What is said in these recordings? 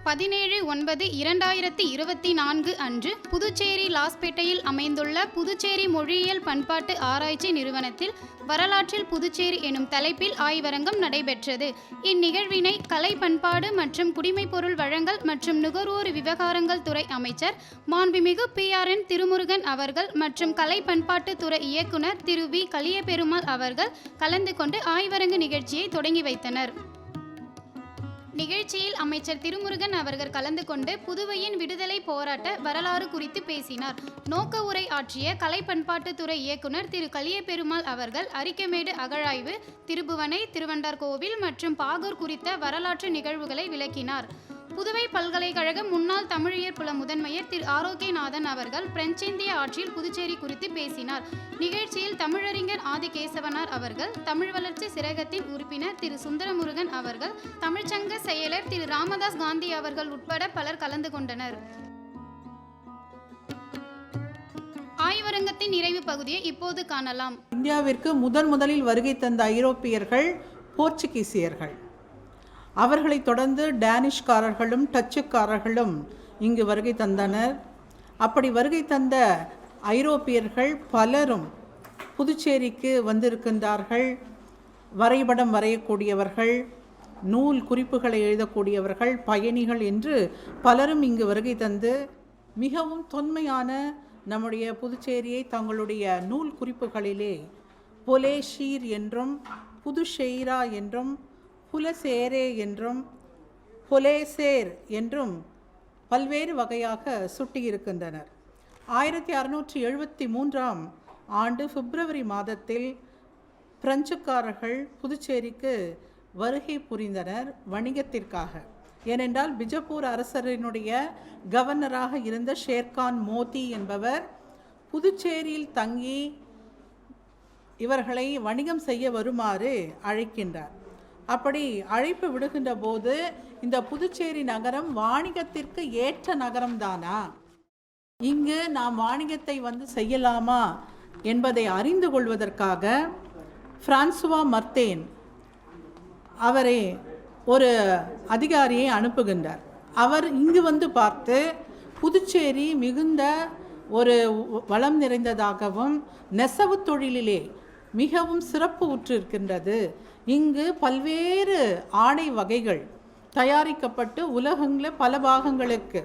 17/9/2024 அன்று புதுச்சேரி லாஸ்பேட்டையில் அமைந்துள்ள புதுச்சேரி மொழியியல் பண்பாட்டு ஆராய்ச்சி நிறுவனத்தில் வரலாற்றில் புதுச்சேரி எனும் தலைப்பில் ஆய்வரங்கம் நடைபெற்றது. இந்நிகழ்வினை கலை, பண்பாடு மற்றும் குடிமைப்பொருள் வழங்கல் மற்றும் நுகர்வோர் விவகாரங்கள் துறை அமைச்சர் மாண்புமிகு PRN திருமுருகன் அவர்கள் மற்றும் கலை பண்பாட்டு துறை இயக்குனர் திரு வி. கலியபெருமாள் அவர்கள் கலந்து கொண்டு ஆய்வரங்கு நிகழ்ச்சியை தொடங்கி வைத்தனர். நிகழ்ச்சியில் அமைச்சர் திருமுருகன் அவர்கள் கலந்து கொண்டு புதுவையின் விடுதலை போராட்ட வரலாறு குறித்து பேசினார். நோக்க உரை ஆற்றிய கலை பண்பாட்டுத்துறை இயக்குனர் திரு கலியபெருமாள் அவர்கள் அரிக்கமேடு அகழாய்வு, திருபுவனை, திருவண்டார்கோவில் மற்றும் பாகூர் குறித்த வரலாற்று நிகழ்வுகளை விளக்கினார். புதுவை பல்கலைக்கழக முன்னாள் தமிழியர் புல முதன்மையர் திரு ஆரோக்கியநாதன் அவர்கள் பிரெஞ்சிந்திய ஆட்சியில் புதுச்சேரி குறித்து பேசினார். நிகழ்ச்சியில் தமிழறிஞர் ஆதிகேசவனார் அவர்கள், தமிழ் வளர்ச்சி சிறகத்தின் உறுப்பினர் திரு சுந்தரமுருகன் அவர்கள், தமிழ்ச்சங்க செயலர் திரு ராமதாஸ் காந்தி அவர்கள் உட்பட பலர் கலந்து கொண்டனர். ஆய்வரங்கத்தின் நிறைவு பகுதியை இப்போது காணலாம். இந்தியாவிற்கு முதலில் வருகை தந்த ஐரோப்பியர்கள் போர்ச்சுகீசியர்கள். அவர்களைத் தொடர்ந்து டேனிஷ்காரர்களும் டச்சுக்காரர்களும் இங்கு வருகை தந்தனர். அப்படி வருகை தந்த ஐரோப்பியர்கள் பலரும் புதுச்சேரிக்கு வந்திருக்கின்றார்கள். வரைபடம் வரையக்கூடியவர்கள், நூல் குறிப்புகளை எழுதக்கூடியவர்கள், பயணிகள் என்று பலரும் இங்கு வருகை தந்து மிகவும் தொன்மையான நம்முடைய புதுச்சேரியை தங்களுடைய நூல் குறிப்புகளிலே பொலேஷீர் என்றும், புதுஷெய்ரா என்றும், புலசேரே என்றும், பொலேசேர் என்றும் பல்வேறு வகையாக சுட்டியிருக்கின்றனர். 1673ஆம் ஆண்டு பிப்ரவரி மாதத்தில் பிரெஞ்சுக்காரர்கள் புதுச்சேரிக்கு வருகை புரிந்தனர் வணிகத்திற்காக. ஏனென்றால் பிஜப்பூர் அரசரினுடைய கவர்னராக இருந்த ஷேர்கான் மோதி என்பவர் புதுச்சேரியில் தங்கி இவர்களை வணிகம் செய்ய வருமாறு அழைக்கின்றார். அப்படி அழைப்பு விடுகின்ற போது இந்த புதுச்சேரி நகரம் வாணிகத்திற்கு ஏற்ற நகரம்தானா, இங்கு நாம் வாணிகத்தை செய்யலாமா என்பதை அறிந்து கொள்வதற்காக பிரான்சுவா மர்த்தேன் அவரை ஒரு அதிகாரியை அனுப்புகின்றார். அவர் இங்கு பார்த்து புதுச்சேரி மிகுந்த ஒரு வளம் நிறைந்ததாகவும் நெசவு தொழிலிலே மிகவும் சிறப்பு உற்றிருக்கின்றது. இங்கு பல்வேறு ஆடை வகைகள் தயாரிக்கப்பட்டு உலகங்களில் பல பாகங்களுக்கு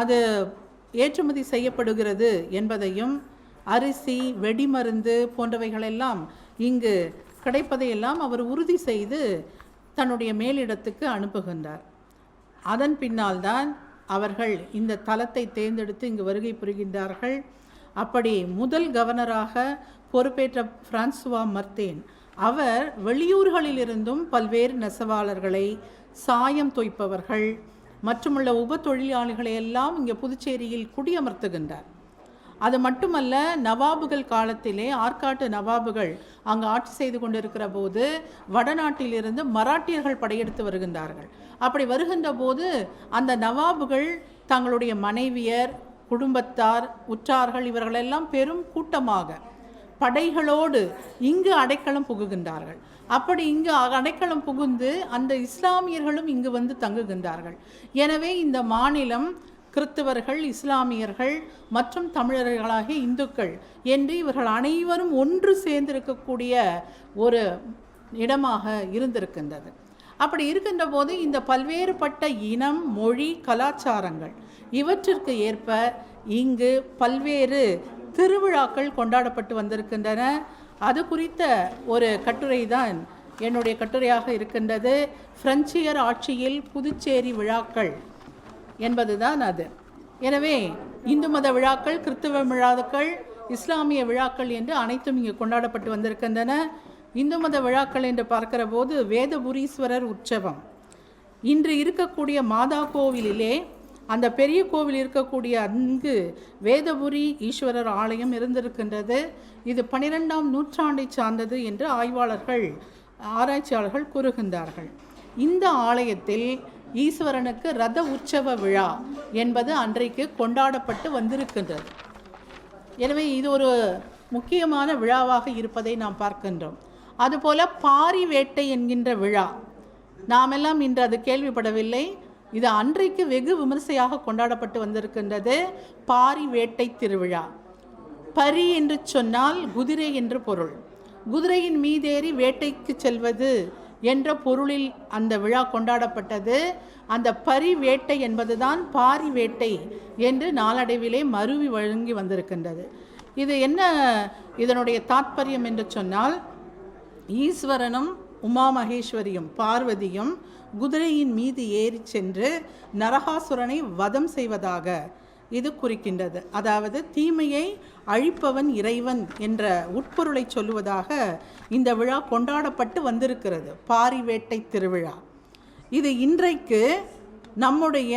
அது ஏற்றுமதி செய்யப்படுகிறது என்பதையும், அரிசி, வெடிமருந்து போன்றவைகளெல்லாம் இங்கு கிடைப்பதையெல்லாம் அவர் உறுதி செய்து தன்னுடைய மேலிடத்துக்கு அனுப்புகின்றார். அதன் பின்னால் தான் அவர்கள் இந்த தலத்தை தேர்ந்தெடுத்து இங்கு வருகை புரிகின்றார்கள். அப்படி முதல் கவர்னராக பொறுப்பேற்ற பிரான்சுவா மர்த்தேன் அவர் வெளியூர்களிலிருந்தும் பல்வேறு நெசவாளர்களை, சாயம் தோய்ப்பவர்கள் மற்றுமுள்ள உப தொழிலாளிகளை எல்லாம் இங்கே புதுச்சேரியில் குடியமர்த்துகின்றார். அது மட்டுமல்ல, நவாபுகள் காலத்திலே ஆற்காட்டு நவாபுகள் அங்கு ஆட்சி செய்து கொண்டிருக்கிற போது வடநாட்டிலிருந்து மராட்டியர்கள் படையெடுத்து வருகின்றார்கள். அப்படி வருகின்ற போது அந்த நவாபுகள் தங்களுடைய மனைவியர், குடும்பத்தார், உற்றார்கள் இவர்களெல்லாம் பெரும் கூட்டமாக படைகளோடு இங்கு அடைக்கலம் புகுகின்றார்கள். அப்படி இங்கு அடைக்கலம் புகுந்து அந்த இஸ்லாமியர்களும் இங்கு தங்குகின்றார்கள். எனவே இந்த மாநிலம் கிறிஸ்தவர்கள், இஸ்லாமியர்கள் மற்றும் தமிழர்களாகிய இந்துக்கள் என்று இவர்கள் அனைவரும் ஒன்று சேர்ந்திருக்கக்கூடிய ஒரு இடமாக இருந்திருக்கின்றது. அப்படி இருக்கின்ற போது இந்த பல்வேறுபட்ட இனம், மொழி, கலாச்சாரங்கள் இவற்றிற்கு ஏற்ப இங்கு பல்வேறு திருவிழாக்கள் கொண்டாடப்பட்டு வந்திருக்கின்றன. அது குறித்த ஒரு கட்டுரை தான் என்னுடைய கட்டுரையாக இருக்கின்றது. பிரெஞ்சியர் ஆட்சியில் புதுச்சேரி விழாக்கள் என்பதுதான் அது. எனவே இந்து மத விழாக்கள், கிறிஸ்தவ விழாக்கள், இஸ்லாமிய விழாக்கள் என்று அனைத்தும் இங்கு கொண்டாடப்பட்டு வந்திருக்கின்றன. இந்து மத விழாக்கள் என்று பார்க்கிற போது வேதபுரீஸ்வரர் உற்சவம், இன்று இருக்கக்கூடிய மாதா கோவிலிலே அந்த பெரிய கோவில் இருக்கக்கூடிய அங்கு வேதபுரி ஈஸ்வரர் ஆலயம் இருந்திருக்கின்றது. இது 12ஆம் நூற்றாண்டை சார்ந்தது என்று ஆராய்ச்சியாளர்கள் கூறுகின்றார்கள். இந்த ஆலயத்தில் ஈஸ்வரனுக்கு ரத உற்சவ விழா என்பது அன்றைக்கு கொண்டாடப்பட்டு வந்திருக்கின்றது. எனவே இது ஒரு முக்கியமான விழாவாக இருப்பதை நாம் பார்க்கின்றோம். அதுபோல பாரி வேட்டை என்கின்ற விழா, நாமெல்லாம் இன்று அது கேள்விப்படவில்லை. இது அன்றைக்கு வெகு விமர்சையாக கொண்டாடப்பட்டு வந்திருக்கின்றது பாரி வேட்டை திருவிழா. பரி என்று சொன்னால் குதிரை என்று பொருள். குதிரையின் மீதேறி வேட்டைக்கு செல்வது என்ற பொருளில் அந்த விழா கொண்டாடப்பட்டது. அந்த பரி வேட்டை என்பதுதான் பாரி வேட்டை என்று நாளடைவிலே மருவி வழங்கி வந்திருக்கின்றது. இது என்ன இதனுடைய தாற்பயம் என்று சொன்னால், ஈஸ்வரனும் உமா மகேஸ்வரியும் பார்வதியும் குதிரையின் மீது ஏறி சென்று நரகாசுரனை வதம் செய்வதாக இது குறிக்கின்றது. அதாவது தீமையை அழிப்பவன் இறைவன் என்ற உட்பொருளை சொல்லுவதாக இந்த விழா கொண்டாடப்பட்டு வந்திருக்கிறது, பாரி வேட்டை திருவிழா. இது இன்றைக்கு நம்முடைய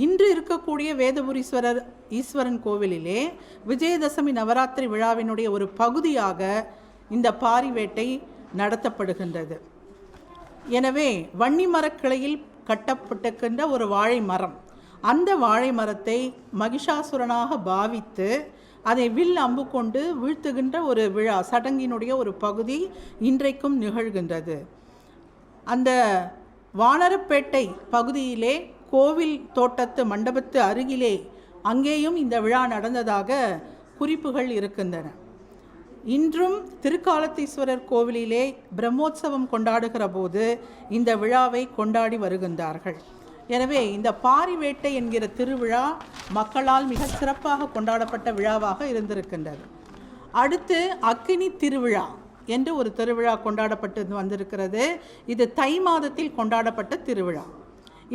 இன்று இருக்கக்கூடிய வேதபுரீஸ்வரர் ஈஸ்வரன் கோவிலிலே விஜயதசமி நவராத்திரி விழாவினுடைய ஒரு பகுதியாக இந்த பாரி வேட்டை நடத்தப்படுகின்றது. எனவே வன்னி மரக்கிளையில் கட்டப்பட்டிருக்கின்ற ஒரு வாழை மரம், அந்த வாழை மரத்தை மகிஷாசுரனாக பாவித்து அதை வில் அம்பு கொண்டு வீழ்த்துகின்ற ஒரு விழா, சடங்கினுடைய ஒரு பகுதி இன்றைக்கும் நிகழ்கின்றது. அந்த வானரப்பேட்டை பகுதியிலே கோவில் தோட்டத்து மண்டபத்து அருகிலே அங்கேயும் இந்த விழா நடந்ததாக குறிப்புகள் இருக்கின்றன. இன்றும் திருக்காலத்தீஸ்வரர் கோவிலிலே பிரம்மோற்சவம் கொண்டாடுகிற போது இந்த விழாவை கொண்டாடி வருகின்றார்கள். எனவே இந்த பாரி வேட்டை என்கிற திருவிழா மக்களால் மிக சிறப்பாக கொண்டாடப்பட்ட விழாவாக இருந்திருக்கின்றது. அடுத்து அக்கினி திருவிழா என்று ஒரு திருவிழா கொண்டாடப்பட்டு வந்திருக்கிறது. இது தை மாதத்தில் கொண்டாடப்பட்ட திருவிழா.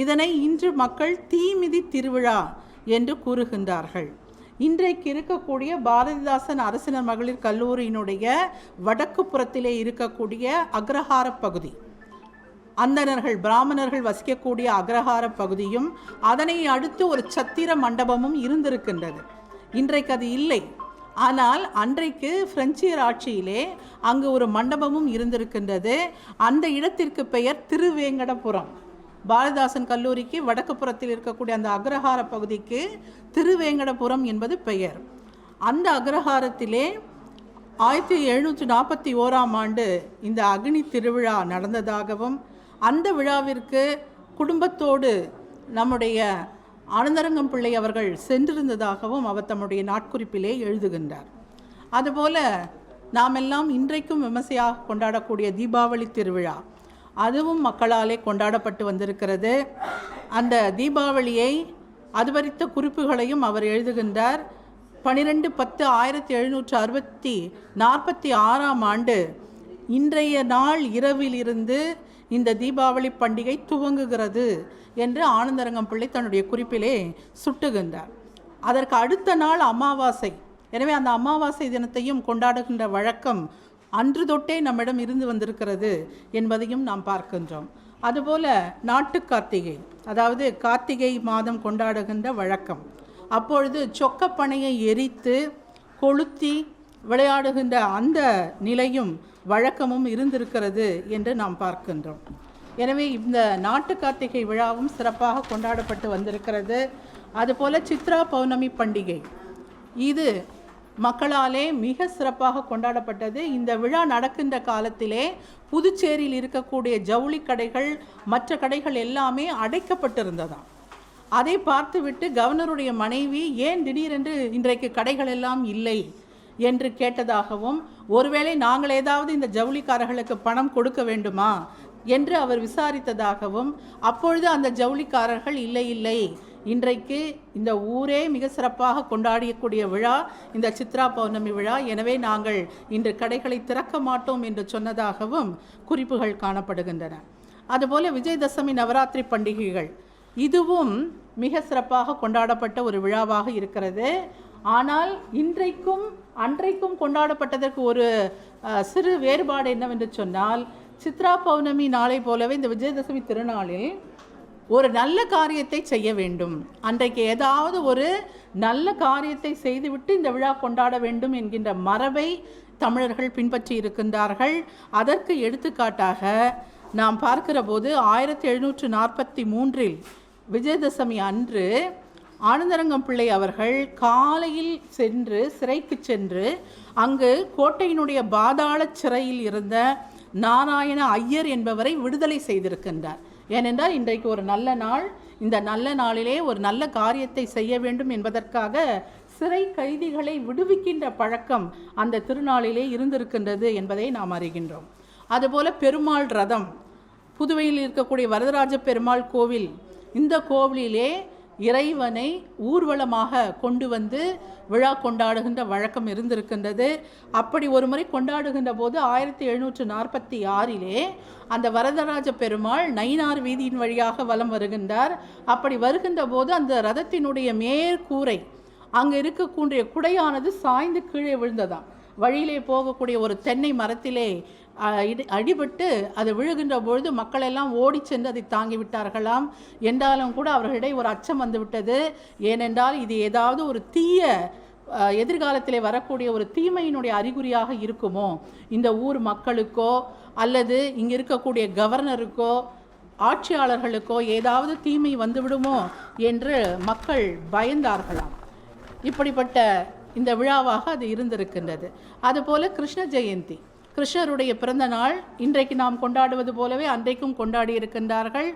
இதனை இன்று மக்கள் தீமிதி திருவிழா என்று கூறுகின்றார்கள். இன்றைக்கு இருக்கக்கூடிய பாரதிதாசன் அரசினர் மகளிர் கல்லூரியினுடைய வடக்கு புறத்திலே இருக்கக்கூடிய அக்ரஹார பகுதி, அந்தணர்கள் பிராமணர்கள் வசிக்கக்கூடிய அக்ரஹார பகுதியும் அதனை அடுத்து ஒரு சத்திர மண்டபமும் இருந்திருக்கின்றது. இன்றைக்கு அது இல்லை. ஆனால் அன்றைக்கு பிரெஞ்சியர் ஆட்சியிலே அங்கு ஒரு மண்டபமும் இருந்திருக்கின்றது. அந்த இடத்திற்கு பெயர் திருவேங்கடபுரம். பாரதிதாசன் கல்லூரிக்கு வடக்கு புறத்தில் இருக்கக்கூடிய அந்த அக்ரஹார பகுதிக்கு திருவேங்கடபுரம் என்பது பெயர். அந்த அக்ரஹாரத்திலே 1741 இந்த அக்னி திருவிழா நடந்ததாகவும், அந்த விழாவிற்கு குடும்பத்தோடு நம்முடைய ஆனந்தரங்கம் பிள்ளை அவர்கள் சென்றிருந்ததாகவும் அவர் தம்முடைய நாட்குறிப்பிலே எழுதுகின்றார். அதுபோல நாமெல்லாம் இன்றைக்கும் விமர்சையாக கொண்டாடக்கூடிய தீபாவளி திருவிழா, அதுவும் மக்களாலே கொண்டாடப்பட்டு வந்திருக்கிறது. அந்த தீபாவளியை அதுவரித்த குறிப்புகளையும் அவர் எழுதுகின்றார். 12/10/1746 இன்றைய நாள் இரவிலிருந்து இந்த தீபாவளி பண்டிகை துவங்குகிறது என்று ஆனந்தரங்கம் பிள்ளை தன்னுடைய குறிப்பிலே சுட்டுகின்றார். அதற்கு அடுத்த நாள் அமாவாசை. எனவே அந்த அமாவாசை தினத்தையும் கொண்டாடுகின்ற வழக்கம் அன்று தொட்டே நம்மிடம் இருந்து வந்திருக்கிறது என்பதையும் நாம் பார்க்கின்றோம். அதுபோல நாட்டு கார்த்திகை, அதாவது கார்த்திகை மாதம் கொண்டாடுகின்ற வழக்கம். அப்பொழுது சொக்கப்பனையை எரித்து கொளுத்தி விளையாடுகின்ற அந்த நிலையும் வழக்கமும் இருந்திருக்கிறது என்று நாம் பார்க்கின்றோம். எனவே இந்த நாட்டு கார்த்திகை விழாவும் சிறப்பாக கொண்டாடப்பட்டு வந்திருக்கிறது. அதுபோல சித்ரா பௌர்ணமி பண்டிகை, இது மக்களாலே மிக சிறப்பாக கொண்டாடப்பட்டது. இந்த விழா நடக்கின்ற காலத்திலே புதுச்சேரியில் இருக்கக்கூடிய ஜவுளி கடைகள், மற்ற கடைகள் எல்லாமே அடைக்கப்பட்டிருந்ததாம். அதை பார்த்துவிட்டு கவர்னருடைய மனைவி ஏன் திடீரென்று இன்றைக்கு கடைகள் எல்லாம் இல்லை என்று கேட்டதாகவும், ஒருவேளை நாங்கள் ஏதாவது இந்த ஜவுளிக்காரர்களுக்கு பணம் கொடுக்க வேண்டுமா என்று அவர் விசாரித்ததாகவும், அப்பொழுது அந்த ஜவுளிக்காரர்கள் இல்லை, இன்றைக்கு இந்த ஊரே மிக சிறப்பாக கொண்டாடக்கூடிய விழா இந்த சித்ரா பௌர்ணமி விழா, எனவே நாங்கள் இன்று கடைகளை திறக்க மாட்டோம் என்று சொன்னதாகவும் குறிப்புகள் காணப்படுகின்றன. அதுபோல விஜயதசமி நவராத்திரி பண்டிகைகள், இதுவும் மிக சிறப்பாக கொண்டாடப்பட்ட ஒரு விழாவாக இருக்கிறது. ஆனால் இன்றைக்கும் அன்றைக்கும் கொண்டாடப்பட்டதற்கு ஒரு சிறு வேறுபாடு என்னவென்று சொன்னால், சித்ரா பௌர்ணமி நாளை போலவே இந்த விஜயதசமி திருநாளில் ஒரு நல்ல காரியத்தை செய்ய வேண்டும், அன்றைக்கு ஏதாவது ஒரு நல்ல காரியத்தை செய்துவிட்டு இந்த விழா கொண்டாட வேண்டும் என்கின்ற மரபை தமிழர்கள் பின்பற்றி இருக்கின்றார்கள். அதற்கு எடுத்துக்காட்டாக நாம் பார்க்கிற போது 1743 விஜயதசமி அன்று ஆனந்தரங்கம் பிள்ளை அவர்கள் காலையில் சென்று சிறைக்கு சென்று அங்கு கோட்டையினுடைய பாதாள சிறையில் இருந்த நாராயண ஐயர் என்பவரை விடுதலை செய்திருக்கின்றார். ஏனென்றால் இன்றைக்கு ஒரு நல்ல நாள், இந்த நல்ல நாளிலே ஒரு நல்ல காரியத்தை செய்ய வேண்டும் என்பதற்காக சிறை கைதிகளை விடுவிக்கின்ற பழக்கம் அந்த திருநாளிலே இருந்திருக்கின்றது என்பதை நாம் அறிகின்றோம். அதுபோல பெருமாள் ரதம், புதுவையில் இருக்கக்கூடிய வரதராஜ பெருமாள் கோவில், இந்த கோவிலிலே இறைவனை ஊர்வலமாக கொண்டு வந்து விழா கொண்டாடுகின்ற வழக்கம் இருந்திருக்கின்றது. அப்படி ஒரு முறை கொண்டாடுகின்ற போது 1746 அந்த வரதராஜ பெருமாள் நயினார் வீதியின் வழியாக வலம் வருகின்றார். அப்படி வருகின்ற போது அந்த ரதத்தினுடைய மேற்கூரை அங்கே இருக்கக்கூடிய குடையானது சாய்ந்து கீழே விழுந்ததாம். வழியிலே போகக்கூடிய ஒரு தென்னை மரத்திலே அடிபட்டு அது விழுகின்ற பொழுது மக்கள் எல்லாம் ஓடி சென்று அதை தாங்கி விட்டார்களாம். என்றாலும் கூட அவர்களிடையே ஒரு அச்சம் வந்துவிட்டது. ஏனென்றால் இது ஏதாவது ஒரு தீய எதிர்காலத்திலே வரக்கூடிய ஒரு தீமையினுடைய அறிகுறியாக இருக்குமோ, இந்த ஊர் மக்களுக்கோ அல்லது இங்கே இருக்கக்கூடிய கவர்னருக்கோ ஆட்சியாளர்களுக்கோ ஏதாவது தீமை வந்துவிடுமோ என்று மக்கள் பயந்தார்களாம். இப்படிப்பட்ட இந்த விழாவாக அது இருந்திருக்கின்றது. அதுபோல கிருஷ்ண ஜெயந்தி, கிருஷ்ணருடைய பிறந்த நாள் இன்றைக்கு நாம் கொண்டாடுவது போலவே அன்றைக்கும் கொண்டாடி இருக்கின்றார்கள்.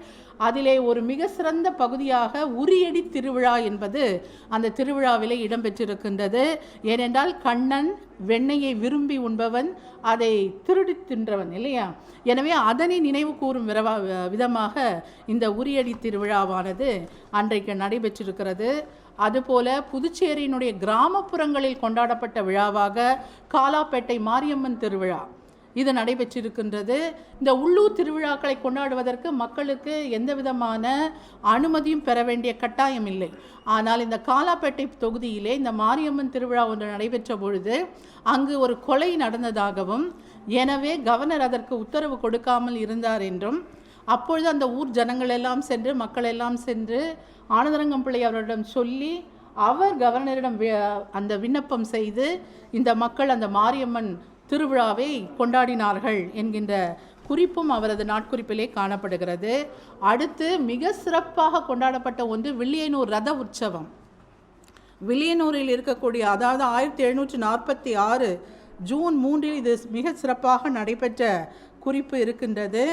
அதிலே ஒரு மிக சிறந்த பகுதியாக உரியடி திருவிழா என்பது அந்த திருவிழாவிலே இடம்பெற்றிருக்கின்றது. ஏனென்றால் கண்ணன் வெண்ணெயை விரும்பி உண்பவன், அதை திருடி தின்றவன் இல்லையா? எனவே அதனை நினைவு கூறும் விதமாக இந்த உரியடி திருவிழாவானது அன்றைக்கு நடைபெற்றிருக்கிறது. அதுபோல புதுச்சேரியினுடைய கிராமப்புறங்களில் கொண்டாடப்பட்ட விழாவாக காலாப்பேட்டை மாரியம்மன் திருவிழா இது நடைபெற்றிருக்கின்றது. இந்த உள்ளூர் திருவிழாக்களை கொண்டாடுவதற்கு மக்களுக்கு எந்த விதமான அனுமதியும் பெற வேண்டிய கட்டாயம் இல்லை. ஆனால் இந்த காலாப்பேட்டை தொகுதியிலே இந்த மாரியம்மன் திருவிழா ஒன்று நடைபெற்ற பொழுது அங்கு ஒரு கொலை நடந்ததாகவும், எனவே கவர்னர் அதற்கு உத்தரவு கொடுக்காமல் இருந்தார் என்றும், அப்பொழுது அந்த ஊர் ஜனங்கள் எல்லாம் சென்று மக்கள் எல்லாம் சென்று ஆனந்தரங்கம் பிள்ளை அவரிடம் சொல்லி அவர் கவர்னரிடம் அந்த விண்ணப்பம் செய்து இந்த மக்கள் அந்த மாரியம்மன் திருவிழாவை கொண்டாடினார்கள் என்கின்ற குறிப்பும் அவரது நாட்குறிப்பிலே காணப்படுகிறது. அடுத்து மிக சிறப்பாக கொண்டாடப்பட்ட ஒன்று வில்லியனூர் ரத உற்சவம். வில்லியனூரில் இருக்கக்கூடிய, அதாவது 1746 ஜூன் 3 இது மிக சிறப்பாக நடைபெற்ற குறிப்பு இருக்கின்றது.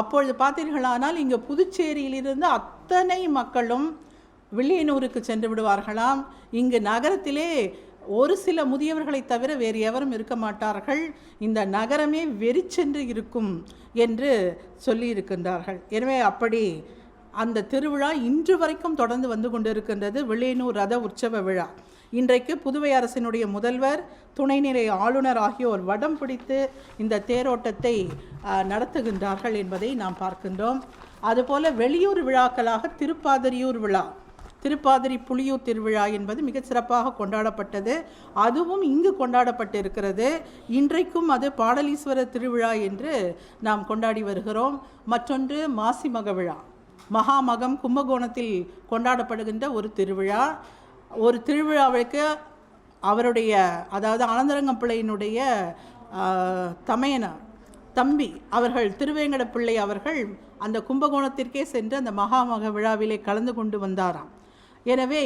அப்பொழுது பார்த்தீர்களானால் இங்கே புதுச்சேரியிலிருந்து அத்தனை மக்களும் வில்லியனூருக்கு சென்று விடுவார்களாம். இங்கு நகரத்திலே ஒரு சில முதியவர்களை தவிர வேறு எவரும் இருக்க மாட்டார்கள். இந்த நகரமே வெறிச்சென்று இருக்கும் என்று சொல்லி இருக்கின்றார்கள். எனவே அப்படி அந்த திருவிழா இன்று வரைக்கும் தொடர்ந்து வந்து கொண்டிருக்கின்றது, வில்லியனூர் ரத உற்சவ விழா. இன்றைக்கு புதுவை அரசினுடைய முதல்வர், துணைநிலை ஆளுநர் ஆகியோர் வடம் பிடித்து இந்த தேரோட்டத்தை நடத்துகின்றார்கள் என்பதை நாம் பார்க்கின்றோம். அதுபோல் வெளியூர் விழாக்களாக திருப்பாதிரியூர் விழா, திருப்பாதிரி புலியூர் திருவிழா என்பது மிக சிறப்பாக கொண்டாடப்பட்டது. அதுவும் இங்கு கொண்டாடப்பட்டு இருக்கிறது. இன்றைக்கும் அது பாடலீஸ்வரர் திருவிழா என்று நாம் கொண்டாடி வருகிறோம். மற்றொன்று மாசிமக விழா, மகாமகம் கும்பகோணத்தில் கொண்டாடப்படுகின்ற ஒரு திருவிழா. ஒரு திருவிழாவிற்கு அவருடைய, அதாவது ஆனந்தரங்கம் பிள்ளையினுடைய தம்பி அவர்கள், திருவேங்கட பிள்ளை அவர்கள் அந்த கும்பகோணத்திற்கே சென்று அந்த மகாமக விழாவிலே கலந்து கொண்டு வந்தாராம். எனவே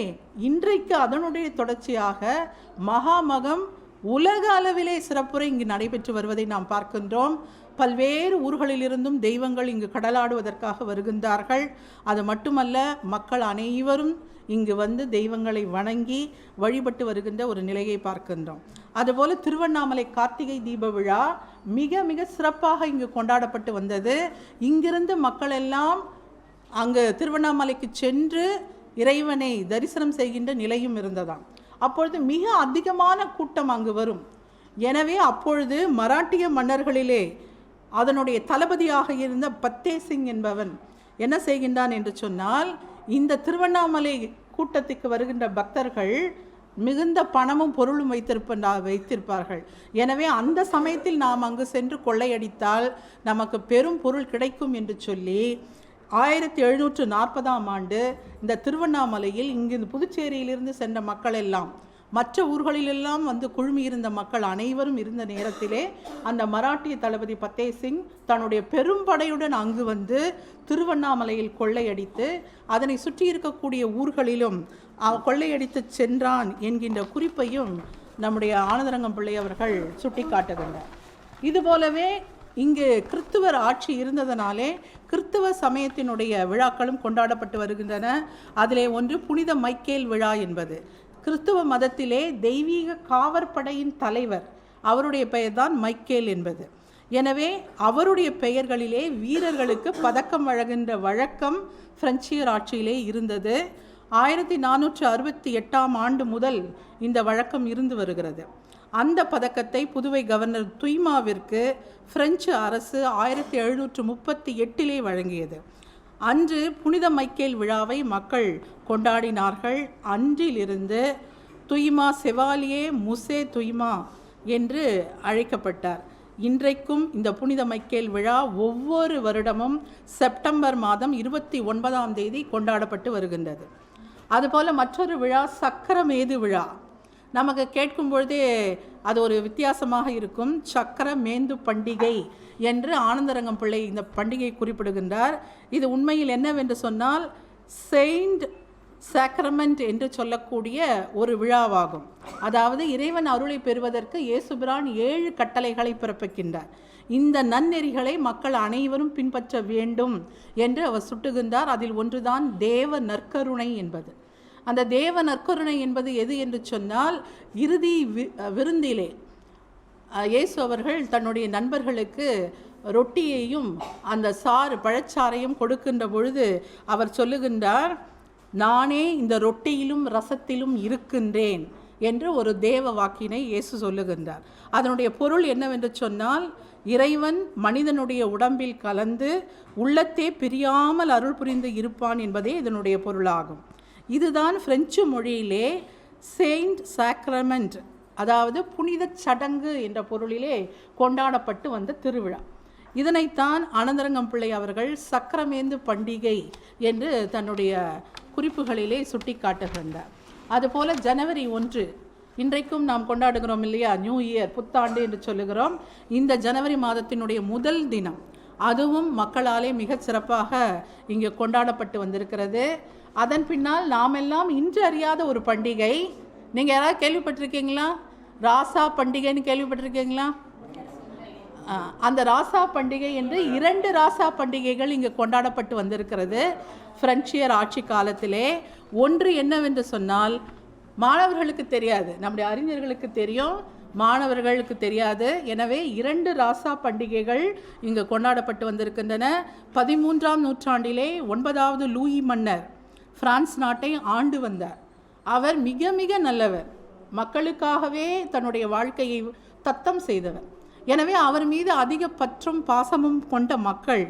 இன்றைக்கு அதனுடைய தொடர்ச்சியாக மகாமகம் உலக அளவிலே சிறப்புரை இங்கு நடைபெற்று வருவதை நாம் பார்க்கின்றோம். பல்வேறு ஊர்களிலிருந்தும் தெய்வங்கள் இங்கு கடலாடுவதற்காக வருகின்றார்கள். அது மட்டுமல்ல, மக்கள் அனைவரும் இங்கு வந்து தெய்வங்களை வணங்கி வழிபட்டு வருகின்ற ஒரு நிலையை பார்க்கின்றோம். அதுபோல் திருவண்ணாமலை கார்த்திகை தீப விழா மிக மிக சிறப்பாக இங்கு கொண்டாடப்பட்டு வந்தது. இங்கிருந்து மக்கள் எல்லாம் அங்கு திருவண்ணாமலைக்கு சென்று இறைவனை தரிசனம் செய்கின்ற நிலையும் இருந்ததாம். அப்பொழுது மிக அதிகமான கூட்டம் அங்கு வரும். எனவே அப்பொழுது மராட்டிய மன்னர்களிலே அதனுடைய தளபதியாக இருந்த பத்தே சிங் என்பவன் என்ன செய்கின்றான் என்று சொன்னால், இந்த திருவண்ணாமலை கூட்டத்துக்கு வருகின்ற பக்தர்கள் மிகுந்த பணமும் பொருளும் வைத்திருப்பார்கள். எனவே அந்த சமயத்தில் நாம் அங்கு சென்று கொள்ளையடித்தால் நமக்கு பெரும் பொருள் கிடைக்கும் என்று சொல்லி 1740 இந்த திருவண்ணாமலையில் இங்கு புதுச்சேரியிலிருந்து சென்ற மக்கள் எல்லாம், மற்ற ஊர்களிலெல்லாம் வந்து குழுமியிருந்த மக்கள் அனைவரும் இருந்த நேரத்திலே அந்த மராட்டிய தளபதி பத்தே சிங் தன்னுடைய பெரும்படையுடன் அங்கு வந்து திருவண்ணாமலையில் கொள்ளையடித்து அதனை சுற்றி இருக்கக்கூடிய ஊர்களிலும் கொள்ளையடித்து சென்றான் என்கின்ற குறிப்பையும் நம்முடைய ஆனந்தரங்கம் பிள்ளை அவர்கள் சுட்டி காட்டுகின்றனர். இதுபோலவே இங்கு கிறிஸ்துவர் ஆட்சி இருந்ததனாலே கிறிஸ்துவ சமயத்தினுடைய விழாக்களும் கொண்டாடப்பட்டு வருகின்றன. அதிலே ஒன்று புனித மைக்கேல் விழா என்பது. கிறிஸ்துவ மதத்திலே தெய்வீக காவற்படையின் தலைவர், அவருடைய பெயர்தான் மைக்கேல் என்பது. எனவே அவருடைய பெயர்களிலே வீரர்களுக்கு பதக்கம் வழங்குகின்ற வழக்கம் பிரெஞ்சியர் ஆட்சியிலே இருந்தது. 1468ஆம் ஆண்டு முதல் இந்த வழக்கம் இருந்து வருகிறது. அந்த பதக்கத்தை புதுவை கவர்னர் துய்மாவிற்கு பிரெஞ்சு அரசு 1738 வழங்கியது. அன்று புனித மைக்கேல் விழாவை மக்கள் கொண்டாடினார்கள். அன்றிலிருந்து துய்மா செவாலியே முசே துய்மா என்று அழைக்கப்பட்டார். இன்றைக்கும் இந்த புனித மைக்கேல் விழா ஒவ்வொரு வருடமும் செப்டம்பர் மாதம் 29ஆம் தேதி கொண்டாடப்பட்டு வருகின்றது. அதுபோல் மற்றொரு விழா சக்கரமேது விழா. நமக்கு கேட்கும் பொழுதே அது ஒரு வித்தியாசமாக இருக்கும். சக்கரமேந்து பண்டிகை என்று ஆனந்தரங்கம் பிள்ளை இந்த பண்டிகை குறிப்பிடுகின்றார். இது உண்மையில் என்னவென்று சொன்னால் செயின்ட் சாக்ரமெண்ட் என்று சொல்லக்கூடிய ஒரு விழாவாகும். அதாவது இறைவன் அருளை பெறுவதற்கு இயேசுபிரான் 7 கட்டளைகளை பிறப்பிக்கின்றார். இந்த நன்னெறிகளை மக்கள் அனைவரும் பின்பற்ற வேண்டும் என்று அவர் சுட்டுகின்றார். அதில் ஒன்றுதான் தேவ நற்கருணை என்பது. அந்த தேவ நற்கருணை என்பது எது என்று சொன்னால், இறுதி விருந்திலே இயேசு அவர்கள் தன்னுடைய நண்பர்களுக்கு ரொட்டியையும் அந்த பழச்சாறையும் கொடுக்கின்ற பொழுது அவர் சொல்லுகின்றார், நானே இந்த ரொட்டியிலும் ரசத்திலும் இருக்கின்றேன் என்று ஒரு தேவ வாக்கினை இயேசு சொல்லுகின்றார். அதனுடைய பொருள் என்னவென்று சொன்னால், இறைவன் மனிதனுடைய உடம்பில் கலந்து உள்ளத்தே பிரியாமல் அருள் புரிந்து இருப்பான் என்பதே இதனுடைய பொருளாகும். இதுதான் பிரெஞ்சு மொழியிலே செயின்ட் சாக்ரமெண்ட், அதாவது புனித சடங்கு என்ற பொருளிலே கொண்டாடப்பட்டு வந்த திருவிழா. இதனைத்தான் ஆனந்தரங்கம் பிள்ளை அவர்கள் சக்கரமேந்து பண்டிகை என்று தன்னுடைய குறிப்புகளிலே சுட்டி காட்டுகின்றார். அதுபோல் ஜனவரி 1 இன்றைக்கும் நாம் கொண்டாடுகிறோம் இல்லையா, நியூ இயர், புத்தாண்டு என்று சொல்லுகிறோம். இந்த ஜனவரி மாதத்தினுடைய முதல் தினம், அதுவும் மக்களாலே மிக சிறப்பாக இங்கே கொண்டாடப்பட்டு வந்திருக்கிறது. அதன் பின்னால் நாம் எல்லாம் இன்று அறியாத ஒரு பண்டிகை, நீங்கள் யாராவது கேள்விப்பட்டிருக்கீங்களா? ராசா பண்டிகைன்னு கேள்விப்பட்டிருக்கீங்களா? அந்த ராசா பண்டிகை என்று 2 ராசா பண்டிகைகள் இங்கே கொண்டாடப்பட்டு வந்திருக்கிறது பிரெஞ்சியர் ஆட்சி காலத்திலே. ஒன்று என்னவென்று சொன்னால், மாணவர்களுக்கு தெரியாது, நம்முடைய அறிஞர்களுக்கு தெரியும், மாணவர்களுக்கு தெரியாது. எனவே 2 ராசா பண்டிகைகள் இங்கு கொண்டாடப்பட்டு வந்திருக்கின்றன. 13ஆம் நூற்றாண்டிலே 9வது லூயி மன்னர் பிரான்ஸ் நாட்டை ஆண்டு வந்தார். அவர் மிக மிக நல்லவர், மக்களுக்காகவே தன்னுடைய வாழ்க்கையை தத்தம் செய்தவர். எனவே அவர் மீது அதிக பற்றும் பாசமும் கொண்ட மக்கள்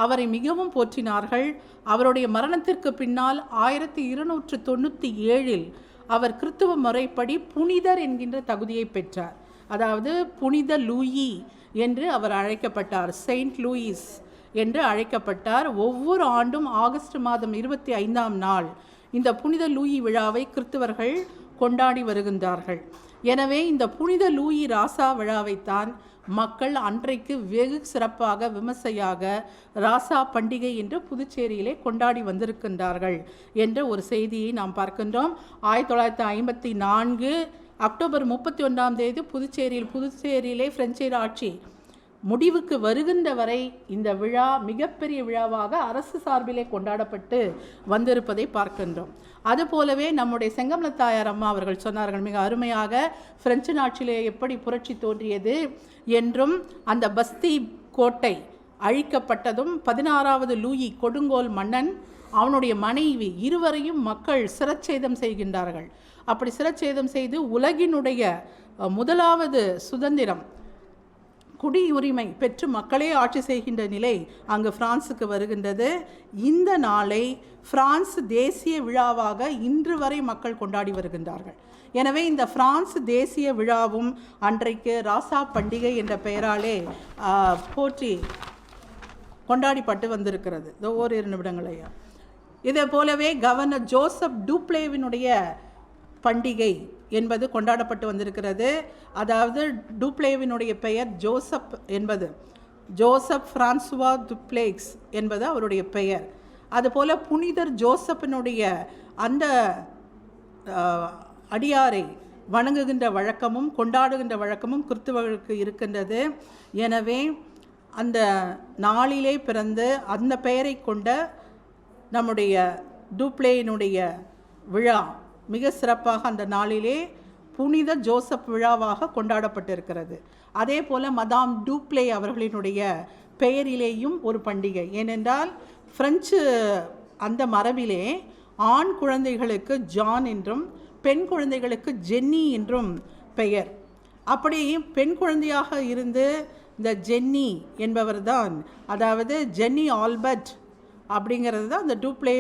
அவரை மிகவும் போற்றினார்கள். அவருடைய மரணத்திற்கு பின்னால் 1297 அவர் கிறித்துவ முறைப்படி புனிதர் என்கின்ற தகுதியை பெற்றார். அதாவது புனித லூயி என்று அவர் அழைக்கப்பட்டார், செயின்ட் லூயிஸ் என்று அழைக்கப்பட்டார். ஒவ்வொரு ஆண்டும் ஆகஸ்ட் மாதம் 25ஆம் நாள் இந்த புனித லூயி விழாவை கிறிஸ்தவர்கள் கொண்டாடி வருகின்றார்கள். எனவே இந்த புனித லூயி ராசா விழாவைத்தான் மக்கள் அன்றைக்கு வெகு சிறப்பாக விமர்சையாக ராசா பண்டிகை என்று புதுச்சேரியிலே கொண்டாடி வந்திருக்கின்றார்கள் என்ற ஒரு செய்தியை நாம் பார்க்கின்றோம். 1954 அக்டோபர் 31ஆம் தேதி புதுச்சேரியிலே பிரெஞ்சியர் ஆட்சி முடிவுக்கு வருகின்ற வரை இந்த விழா மிகப்பெரிய விழாவாக அரசு சார்பிலே கொண்டாடப்பட்டு வந்திருப்பதை பார்க்கின்றோம். அதுபோலவே நம்முடைய செங்கமலத்தாயார் அம்மா அவர்கள் சொன்னார்கள் மிக அருமையாக, பிரெஞ்சு நாட்டிலே எப்படி புரட்சி தோன்றியது என்றும் அந்த பஸ்தி கோட்டை அழிக்கப்பட்டதும் 16வது லூயி கொடுங்கோல் மன்னன் அவனுடைய மனைவி இருவரையும் மக்கள் சிரச்சேதம் செய்கின்றார்கள். அப்படி சிரச்சேதம் செய்து உலகினுடைய முதலாவது சுதந்திரம், குடியுரிமை பெற்று மக்களே ஆட்சி செய்கின்ற நிலை அங்கு பிரான்சுக்கு வருகின்றது. இந்த நாளை பிரான்ஸ் தேசிய விழாவாக இன்று வரை மக்கள் கொண்டாடி வருகின்றார்கள். எனவே இந்த பிரான்ஸ் தேசிய விழாவும் அன்றைக்கு ராசா பண்டிகை என்ற பெயராலே போற்றி கொண்டாடிப்பட்டு வந்திருக்கிறது. ஓரிரு நிமிடங்களையா. இதே போலவே கவர்னர் ஜோசப் டூப்ளேவினுடைய பண்டிகை என்பது கொண்டாடப்பட்டு வந்திருக்கிறது. அதாவது டூப்ளேவினுடைய பெயர் ஜோசப் என்பது, ஜோசப் பிரான்சுவா துப்ளேக்ஸ் என்பது அவருடைய பெயர். அதுபோல் புனிதர் ஜோசப்பினுடைய அந்த அடியாரை வணங்குகின்ற வழக்கமும் கொண்டாடுகின்ற வழக்கமும் கிறிஸ்தவர்களுக்கு இருக்கின்றது. எனவே அந்த நாளிலே பிறந்து அந்த பெயரை கொண்ட நம்முடைய டூப்ளேயினுடைய விழா மிக சிறப்பாக அந்த நாளிலே புனித ஜோசப் விழாவாக கொண்டாடப்பட்டிருக்கிறது. அதே போல் மதாம் டூப்ளே அவர்களினுடைய பெயரிலேயும் ஒரு பண்டிகை. ஏனென்றால் பிரெஞ்சு அந்த மரபிலே ஆண் குழந்தைகளுக்கு ஜான் என்றும் பெண் குழந்தைகளுக்கு ஜென்னி என்றும் பெயர். அப்படி பெண் குழந்தையாக இருந்து இந்த ஜென்னி என்பவர் தான், அதாவது ஜென்னி ஆல்பர்ட் அப்படிங்கிறது தான் அந்த டூப்ளே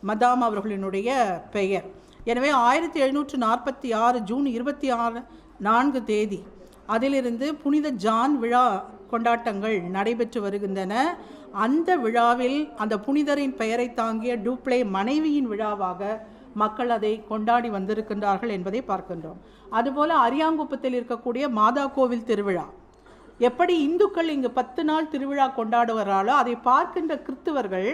மதாம் அவர்களினுடைய பெயர். எனவே 1746 ஜூன் 24 தேதி அதிலிருந்து புனித ஜான் விழா கொண்டாட்டங்கள் நடைபெற்று வருகின்றன. அந்த விழாவில் அந்த புனிதரின் பெயரை தாங்கிய டூப்ளே மனைவியின் விழாவாக மக்கள் அதை கொண்டாடி வந்திருக்கின்றார்கள் என்பதை பார்க்கின்றோம். அதுபோல் அரியாங்குப்பத்தில் இருக்கக்கூடிய மாதா கோவில் திருவிழா, எப்படி இந்துக்கள் இங்கு 10 நாள் திருவிழா கொண்டாடுவார்களோ அதை பார்க்கின்ற கிறிஸ்தவர்கள்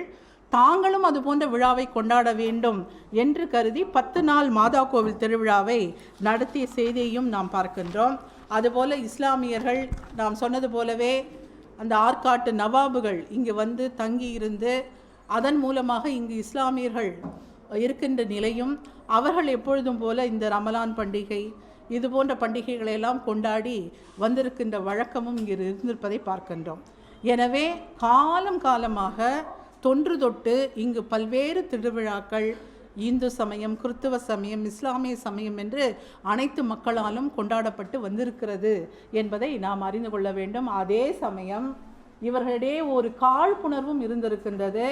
தாங்களும் அது போன்ற விழாவை கொண்டாட வேண்டும் என்று கருதி 10 நாள் மாதா கோவில் திருவிழாவை நடத்திய செய்தியையும் நாம் பார்க்கின்றோம். அதுபோல் இஸ்லாமியர்கள் நாம் சொன்னது போலவே அந்த ஆற்காட்டு நவாபுகள் இங்கு வந்து தங்கி இருந்து அதன் மூலமாக இங்கு இஸ்லாமியர்கள் இருக்கின்ற நிலையும், அவர்கள் எப்பொழுதும் போல இந்த ரமலான் பண்டிகை இது போன்ற பண்டிகைகளெல்லாம் கொண்டாடி வந்திருக்கின்ற வழக்கமும் இங்கு இருந்திருப்பதை பார்க்கின்றோம். எனவே காலமாக தொன்று தொட்டு இங்கு பல்வேறு திருவிழாக்கள் இந்து சமயம், கிறிஸ்தவ சமயம், இஸ்லாமிய சமயம் என்று அனைத்து மக்களாலும் கொண்டாடப்பட்டு வந்திருக்கிறது என்பதை நாம் அறிந்து கொள்ள வேண்டும். அதே சமயம் இவர்களிடையே ஒரு காழ்ப்புணர்வும் இருந்திருக்கின்றது.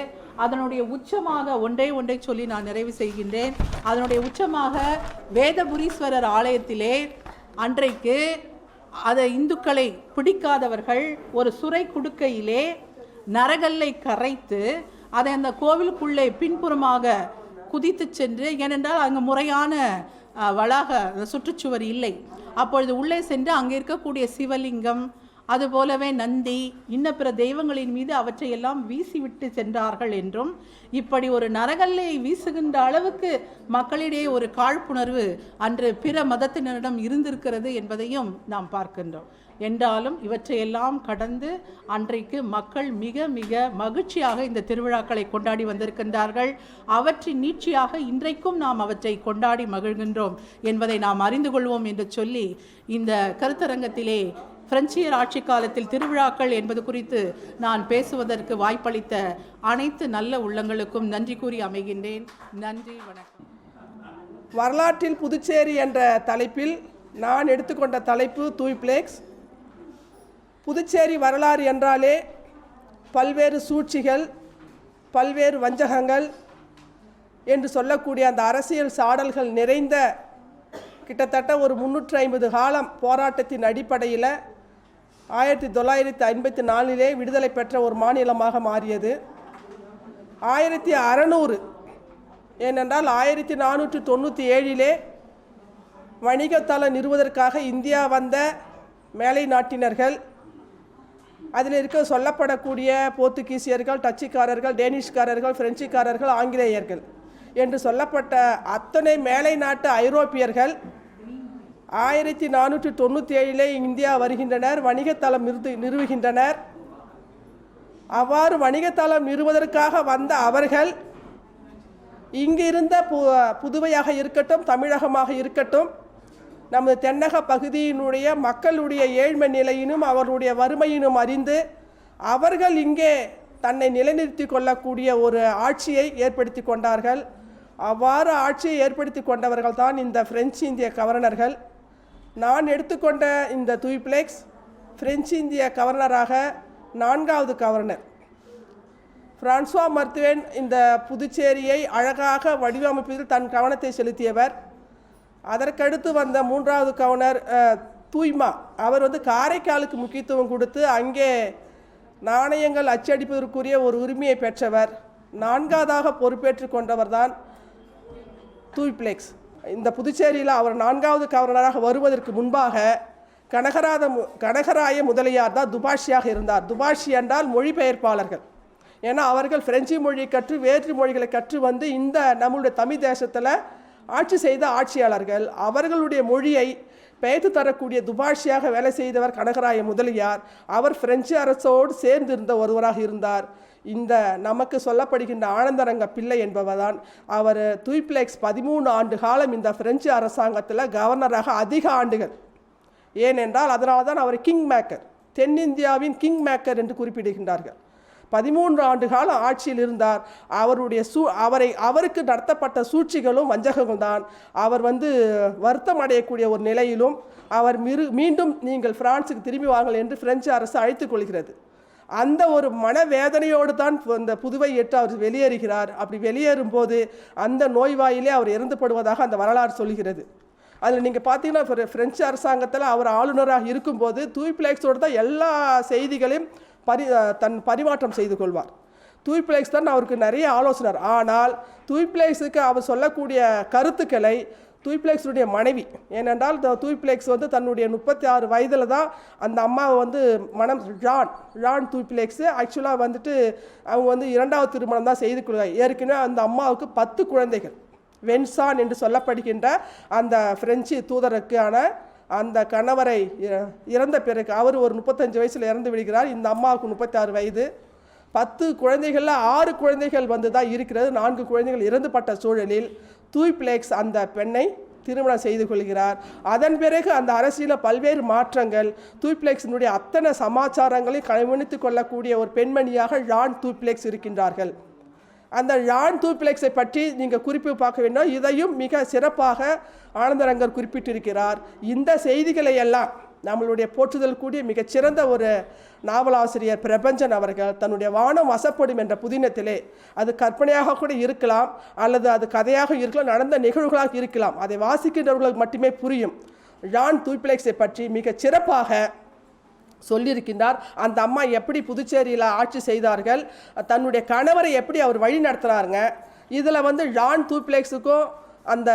அதனுடைய உச்சமாக ஒன்றை சொல்லி நான் நிறைவு செய்கின்றேன். அதனுடைய உச்சமாக வேதபுரீஸ்வரர் ஆலயத்திலே அன்றைக்கு அதை இந்துக்களை பிடிக்காதவர்கள் ஒரு சுரை குடுக்கையிலே நரகல்லை கரைத்து அதை அந்த கோவிலுக்குள்ளே பின்புறமாக குதித்து சென்று, ஏனென்றால் அங்கு முறையான சுற்றுச்சுவர் இல்லை. அப்பொழுது உள்ளே சென்று அங்கே இருக்கக்கூடிய சிவலிங்கம், அதுபோலவே நந்தி, இன்ன பிற தெய்வங்களின் மீது அவற்றையெல்லாம் வீசிவிட்டு சென்றார்கள் என்றும், இப்படி ஒரு நரகல்லை வீசுகின்ற அளவுக்கு மக்களிடையே ஒரு காழ்ப்புணர்வு அன்று பிற மதத்தினரிடம் இருந்திருக்கிறது என்பதையும் நாம் பார்க்கின்றோம். என்றாலும் இவற்றையெல்லாம் கடந்து அன்றைக்கு மக்கள் மிக மிக மகிழ்ச்சியாக இந்த திருவிழாக்களை கொண்டாடி வந்திருக்கின்றார்கள். அவற்றின் நீட்சியாக இன்றைக்கும் நாம் அவற்றை கொண்டாடி மகிழ்கின்றோம் என்பதை நாம் அறிந்து கொள்வோம் என்று சொல்லி இந்த கருத்தரங்கத்திலே பிரெஞ்சியர் ஆட்சி காலத்தில் திருவிழாக்கள் என்பது குறித்து நான் பேசுவதற்கு வாய்ப்பளித்த அனைத்து நல்ல உள்ளங்களுக்கும் நன்றி கூறி அமைகின்றேன். நன்றி, வணக்கம். வரலாற்றில் புதுச்சேரி என்ற தலைப்பில் நான் எடுத்துக்கொண்ட தலைப்பு தூய்ப்ளேக்ஸ். புதுச்சேரி வரலாறு என்றாலே பல்வேறு சூழ்ச்சிகள், பல்வேறு வஞ்சகங்கள் என்று சொல்லக்கூடிய அந்த அரசியல் சாடல்கள் நிறைந்த கிட்டத்தட்ட ஒரு 350 காலம் போராட்டத்தின் அடிப்படையில் 1954 விடுதலை பெற்ற ஒரு மாநிலமாக மாறியது. 1600 ஏனென்றால் 1497 வணிகத்தளம் நிறுவுவதற்காக இந்தியா வந்த மேலை நாட்டினர்கள், அதில் இருக்க சொல்லப்படக்கூடிய போர்த்துகீசியர்கள், டச்சுக்காரர்கள், டேனிஷ்காரர்கள், பிரெஞ்சுக்காரர்கள், ஆங்கிலேயர்கள் என்று சொல்லப்பட்ட அத்தனை மேலை நாட்டு ஐரோப்பியர்கள் 1497 இந்தியா வருகின்றனர், வணிகத்தளம் நிறுவுகின்றனர். அவ்வாறு வணிகத்தளம் நிறுவுவதற்காக வந்த அவர்கள் இங்கு இருந்த புதுவையாக இருக்கட்டும், தமிழகமாக இருக்கட்டும், நமது தென்னக பகுதியினுடைய மக்களுடைய ஏழ்மை நிலையினும் அவர்களுடைய வறுமையினும் அறிந்து அவர்கள் இங்கே தன்னை நிலைநிறுத்தி கொள்ளக்கூடிய ஒரு ஆட்சியை ஏற்படுத்தி கொண்டார்கள். அவ்வாறு ஆட்சியை ஏற்படுத்தி கொண்டவர்கள் தான் இந்த பிரெஞ்சு இந்திய கவர்னர்கள். நான் எடுத்துக்கொண்ட இந்த தூய்ப்ளேக்ஸ் பிரெஞ்சு இந்திய கவர்னராக 4வது கவர்னர் பிரான்சுவா மர்த்வேன் இந்த புதுச்சேரியை அழகாக வடிவமைப்பதில் தன் கவனத்தை செலுத்தியவர். அதற்கடுத்து வந்த 3வது கவர்னர் தூய்மா, அவர் காரைக்காலுக்கு முக்கியத்துவம் கொடுத்து அங்கே நாணயங்கள் அச்சடிப்பதற்குரிய ஒரு உரிமையை பெற்றவர். 4வதாக பொறுப்பேற்று கொண்டவர் தான் தூய்ப்ளேக்ஸ். இந்த புதுச்சேரியில் அவர் 4வது கவர்னராக வருவதற்கு முன்பாக கனகராய முதலியார் தான் துபாஷியாக இருந்தார். துபாஷி என்றால் மொழிபெயர்ப்பாளர்கள். ஏன்னா அவர்கள் பிரெஞ்சு மொழியை கற்று வேற்று மொழிகளை கற்று வந்து இந்த நம்மளுடைய தமிழ் தேசத்தில் ஆட்சி செய்த ஆட்சியாளர்கள். அவர்களுடைய மொழியை பெயர்த்து தரக்கூடிய துபாஷியாக வேலை செய்தவர் கனகராய முதலியார். அவர் பிரெஞ்சு அரசோடு சேர்ந்திருந்த ஒருவராக இருந்தார். இந்த நமக்கு சொல்லப்படுகின்ற ஆனந்தரங்க பிள்ளை என்பவர்தான். அவர் தூய்பிளெக்ஸ் 13 ஆண்டு காலம் இந்த பிரெஞ்சு அரசாங்கத்தில் கவர்னராக அதிக ஆண்டுகள். ஏனென்றால் அதனால தான் அவர் கிங் மேக்கர், தென்னிந்தியாவின் கிங் மேக்கர் என்று குறிப்பிடுகின்றார்கள். 13 ஆண்டு காலம் ஆட்சியில் இருந்தார். அவருக்கு நடத்தப்பட்ட சூழ்ச்சிகளும் வஞ்சகங்களும் தான் அவர் வருத்தம் அடையக்கூடிய ஒரு நிலையிலும் அவர் மீண்டும் நீங்கள் பிரான்ஸுக்கு திரும்பி வாங்கள் என்று பிரெஞ்சு அரசு அழைத்துக் கொள்கிறது. அந்த ஒரு மனவேதனையோடு தான் இந்த புதுவை ஏற்று அவர் வெளியேறுகிறார். அப்படி வெளியேறும் போது அந்த நோய்வாயிலே அவர் இறந்துப்படுவதாக அந்த வரலாறு சொல்கிறது. அதில் நீங்கள் பார்த்தீங்கன்னா பிரெஞ்சு அரசாங்கத்தில் அவர் ஆளுநராக இருக்கும்போது தூய்பிளெக்ஸோடு தான் எல்லா செய்திகளையும் தன் பரிமாற்றம் செய்து கொள்வார். தூய்பிளெக்ஸ் தான் அவருக்கு நிறைய ஆலோசனர். ஆனால் தூய்பிளெக்ஸுக்கு அவர் சொல்லக்கூடிய கருத்துக்களை தூய்பிளெக்ஸுடைய மனைவி, ஏனென்றால் தூய்பிளெக்ஸ் தன்னுடைய 36 வயதில் தான் அந்த அம்மாவை மனம் ஜான் தூய்பிளெக்ஸு ஆக்சுவலாக அவங்க 2வது திருமணம் தான் செய்து கொள்வாங்க. ஏற்கனவே அந்த அம்மாவுக்கு 10 குழந்தைகள். வென்சான் என்று சொல்லப்படுகின்ற அந்த பிரெஞ்சு தூதருக்கான அந்த கணவரை இறந்த பிறகு அவர் ஒரு 35 வயசில் இறந்து விடுகிறார். இந்த அம்மாவுக்கு 36 வயது. 10 குழந்தைகளில் 6 குழந்தைகள் தான் இருக்கிறது. 4 குழந்தைகள் இறந்துபட்ட சூழலில் தூய்பிளெக்ஸ் அந்த பெண்ணை திருமணம் செய்து கொள்கிறார். அதன் பிறகு அந்த அரசியலில் பல்வேறு மாற்றங்கள், தூய்பிளெக்ஸினுடைய அத்தனை சமாச்சாரங்களை கவனித்து கொள்ளக்கூடிய ஒரு பெண்மணியாக ஜான் தூய்பிளெக்ஸ் இருக்கின்றார்கள். அந்த ஜான் தூய்பிளெக்ஸை பற்றி நீங்கள் குறிப்பு பார்க்க வேண்டும். இதையும் மிக சிறப்பாக ஆனந்தரங்கர் குறிப்பிட்டிருக்கிறார். இந்த செய்திகளை எல்லாம் நம்மளுடைய போற்றுதல் கூடிய மிகச்சிறந்த ஒரு நாவலாசிரியர் பிரபஞ்சன் அவர்கள் தன்னுடைய வானம் வசப்படும் என்ற புதினத்திலே, அது கற்பனையாக கூட இருக்கலாம், அல்லது அது கதையாக இருக்கலாம், நடந்த நிகழ்வுகளாக இருக்கலாம், அதை வாசிக்கின்றவர்களுக்கு மட்டுமே புரியும். ஜான் தூய்பிளெக்ஸை பற்றி மிக சிறப்பாக சொல்லியிருக்கின்றார். அந்த அம்மா எப்படி புதுச்சேரியில் ஆட்சி செய்தார்கள், தன்னுடைய கணவரை எப்படி அவர் வழி நடத்துகிறாருங்க. இதில் ஜான் தூய்பிளெக்ஸுக்கும் அந்த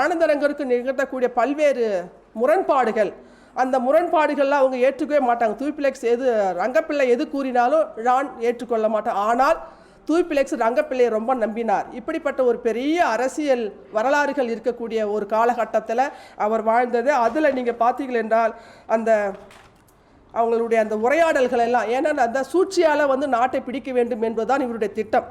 ஆனந்தரங்கருக்கும் நிகழ்த்தக்கூடிய பல்வேறு முரண்பாடுகள், அந்த முரண்பாடுகள்லாம் அவங்க ஏற்றுக்கவே மாட்டாங்க. தூய்பிளெக்ஸ் ரங்கப்பிள்ளை எது கூறினாலும் ஜான் ஏற்றுக்கொள்ள மாட்டார். ஆனால் தூய்பிளெக்ஸ் ரங்கப்பிள்ளையை ரொம்ப நம்பினார். இப்படிப்பட்ட ஒரு பெரிய அரசியல் வரலாறுகள் இருக்கக்கூடிய ஒரு காலகட்டத்தில் அவர் வாழ்ந்தது. அதில் நீங்கள் பார்த்தீர்கள் என்றால் அந்த அவங்களுடைய அந்த உரையாடல்கள் எல்லாம், ஏன்னா அந்த சூழ்ச்சியால் நாட்டை பிடிக்க வேண்டும் என்பதுதான் இவருடைய திட்டம்.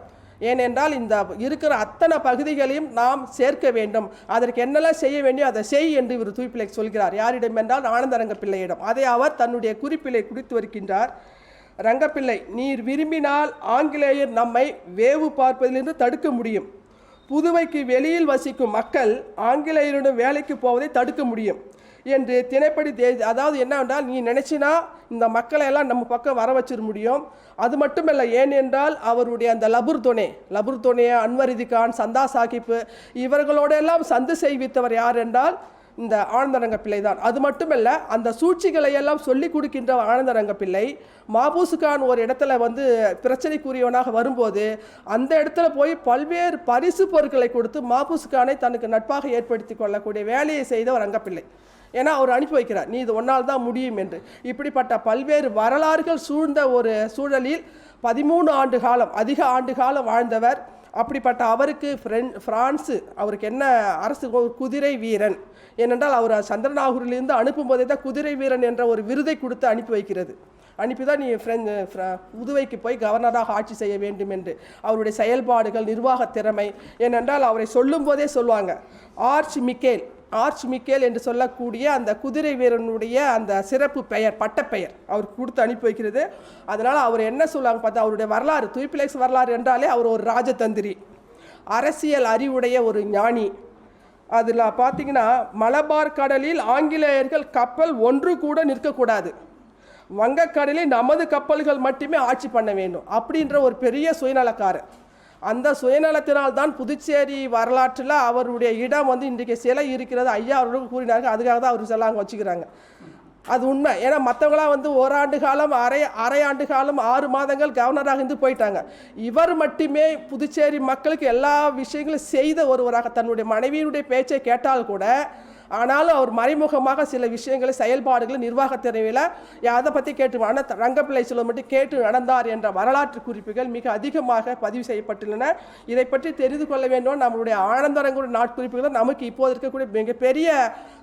ஏனென்றால் இந்த இருக்கிற அத்தனை பகுதிகளையும் நாம் சேர்க்க வேண்டும், அதற்கு என்னெல்லாம் செய்ய வேண்டியோ அதை செய் என்று இவர் தூய்பிளெக்ஸ் சொல்கிறார். யாரிடம் என்றால் ஆனந்தரங்க பிள்ளையிடம். அதை அவர் தன்னுடைய குறிப்பிலே குறித்து வருகின்றார். ரங்கப்பிள்ளை, நீர் விரும்பினால் ஆங்கிலேயர் நம்மை வேவு பார்ப்பதிலிருந்து தடுக்க முடியும். புதுவைக்கு வெளியில் வசிக்கும் மக்கள் ஆங்கிலேயரிடம் வேலைக்கு போவதை தடுக்க முடியும் என்று திணைப்படி அதாவது என்னவென்றால், நீ நினைச்சினா இந்த மக்களை எல்லாம் நம்ம பக்கம் வர வச்சிட முடியும். அது மட்டுமல்ல, ஏனென்றால் அவருடைய அந்த லபுர் தொனே, அன்வரிதி கான், சந்தா சாஹிப்பு இவர்களோடெல்லாம் சந்து செய்வித்தவர் யார் என்றால் இந்த ஆனந்தரங்க பிள்ளை தான். அது மட்டுமல்ல, அந்த சூழ்ச்சிகளை எல்லாம் சொல்லி கொடுக்கின்ற ஆனந்தரங்க பிள்ளை மாபூசுகான் ஒரு இடத்துல பிரச்சனைக்குரியவனாக வரும்போது அந்த இடத்துல போய் பல்வேறு பரிசு பொருட்களை கொடுத்து மாபூசுகானை தனக்கு நட்பாக ஏற்படுத்தி கொள்ளக்கூடிய வேலையை செய்தவர் ரங்கப்பிள்ளை. ஏன்னா அவர் அனுப்பி வைக்கிறார், நீ இது ஒன்றால் தான் முடியும் என்று. இப்படிப்பட்ட பல்வேறு வரலாறுகள் சூழ்ந்த ஒரு சூழலில் 13 ஆண்டு காலம், அதிக ஆண்டு காலம் வாழ்ந்தவர். அப்படிப்பட்ட அவருக்கு பிரான்ஸு அவருக்கு என்ன அரசு குதிரை வீரன், ஏனென்றால் அவர் சந்திரநாகூரிலிருந்து அனுப்பும்போதே தான் குதிரை வீரன் என்ற ஒரு விருதை கொடுத்து அனுப்பி வைக்கிறது. அனுப்பி தான் நீ புதுவைக்கு போய் கவர்னராக ஆட்சி செய்ய வேண்டும் என்று. அவருடைய செயல்பாடுகள், நிர்வாக திறமை, ஏனென்றால் அவரை சொல்லும் போதே சொல்லுவாங்க ஆர்ச் மிக்கேல் என்று சொல்லக்கூடிய அந்த குதிரை வீரனுடைய அந்த சிறப்பு பெயர், பட்டப்பெயர் அவருக்கு கொடுத்து அனுப்பி வைக்கிறது. அதனால் அவர் என்ன சொல்லுவாங்க பார்த்தா, அவருடைய வரலாறு, தூய்பிளெக்ஸ் வரலாறு என்றாலே அவர் ஒரு ராஜதந்திரி, அரசியல் அறிவுடைய ஒரு ஞானி. அதில் பார்த்தீங்கன்னா, மலபார் கடலில் ஆங்கிலேயர்கள் கப்பல் ஒன்று கூட நிற்கக்கூடாது, வங்கக்கடலில் நமது கப்பல்கள் மட்டுமே ஆட்சி பண்ண வேண்டும் அப்படின்ற ஒரு பெரிய சுயநலக்காரர். அந்த சுயநலத்தினால் தான் புதுச்சேரி வரலாற்றில் அவருடைய இடம் இன்றைக்கு சிலை இருக்கிறது. ஐயா அவர்களுக்கு கூறினார்கள், அதுக்காக தான் அவர் சிலை அங்கே வச்சுக்கிறாங்க. அது உண்மை. ஏன்னா மற்றவங்களாம் ஓராண்டு காலம், அரை ஆண்டு காலம், 6 மாதங்கள் கவர்னராக இருந்து போயிட்டாங்க. இவர் மட்டுமே புதுச்சேரி மக்களுக்கு எல்லா விஷயங்களும் செய்த ஒருவராக, தன்னுடைய மனைவியினுடைய பேச்சை கேட்டால் கூட ஆனாலும் அவர் மறைமுகமாக சில விஷயங்களை செயல்பாடுகளை நிர்வாகத் துறையில் அதை பற்றி கேட்டு ரங்கப்பிள்ளை செல்வம் மட்டும் கேட்டு நடந்தார் என்ற வரலாற்று குறிப்புகள் மிக அதிகமாக பதிவு செய்யப்பட்டுள்ளன. இதை பற்றி தெரிந்து கொள்ள வேண்டும். நம்மளுடைய ஆனந்தரங்குடைய நாட்குறிப்புகள் நமக்கு இப்போது இருக்கக்கூடிய மிகப்பெரிய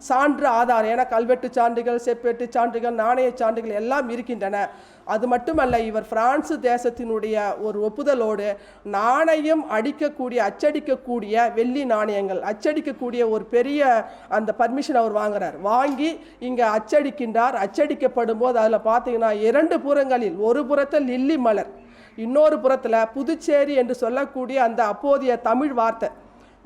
சான்று ஆதாரம். ஏன்னா கல்வெட்டு சான்றுகள், செப்பேட்டு சான்றுகள், நாணய சான்றுகள் எல்லாம் இருக்கின்றன. அது மட்டுமல்ல, இவர் பிரான்ஸ் தேசத்தினுடைய ஒரு ஒப்புதலோடு நாணயம் அச்சடிக்கக்கூடிய வெள்ளி நாணயங்கள் அச்சடிக்கக்கூடிய ஒரு பெரிய அந்த பர்மிஷன் அவர் வாங்குறார். வாங்கி இங்கே அச்சடிக்கின்றார். அச்சடிக்கப்படும் போது அதில் பார்த்தீங்கன்னா 2 புறங்களில், ஒரு புறத்தில் லில்லி மலர், இன்னொரு புறத்தில் புதுச்சேரி என்று சொல்லக்கூடிய அந்த அப்போதைய தமிழ் வார்த்தை,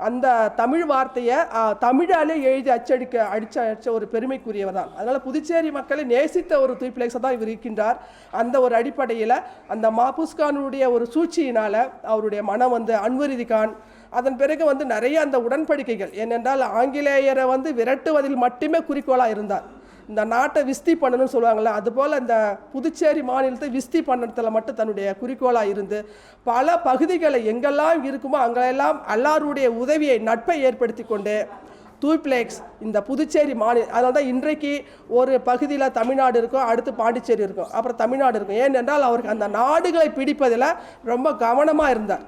அந்த தமிழ் வார்த்தையை தமிழாலே எழுதி அடித்த ஒரு பெருமைக்குரியவர் தான். அதனால் புதுச்சேரி மக்களை நேசித்த ஒரு தூய்பிளேக்ஸாக தான் இவர் இருக்கின்றார். அந்த ஒரு அடிப்படையில் அந்த மாபுஸ்கானுடைய ஒரு சூழ்ச்சியினால் அவருடைய மனம் அன்வரிதி கான், அதன் பிறகு நிறைய அந்த உடன்படிக்கைகள், ஏனென்றால் ஆங்கிலேயரை விரட்டுவதில் மட்டுமே குறிக்கோளாக இருந்தார். இந்த நாட்டை விஸ்தி பண்ணணும்னு சொல்லுவாங்கள்ல, அதுபோல் இந்த புதுச்சேரி மாநிலத்தை விஸ்தி பண்ணத்தில் மட்டும் தன்னுடைய குறிக்கோளாக இருந்து பல பகுதிகளை எங்கெல்லாம் இருக்குமோ அங்கெல்லாம் எல்லாருடைய உதவியை, நட்பை ஏற்படுத்தி கொண்டு தூய்பிளேக்ஸ் இந்த புதுச்சேரி மாநிலம், அதனால தான் இன்றைக்கு ஒரு பகுதியில் தமிழ்நாடு இருக்கும், அடுத்து பாண்டிச்சேரி இருக்கும், அப்புறம் தமிழ்நாடு இருக்கும். ஏனென்றால் அவருக்கு அந்த நாடுகளை பிடிப்பதில் ரொம்ப கவனமாக இருந்தார்.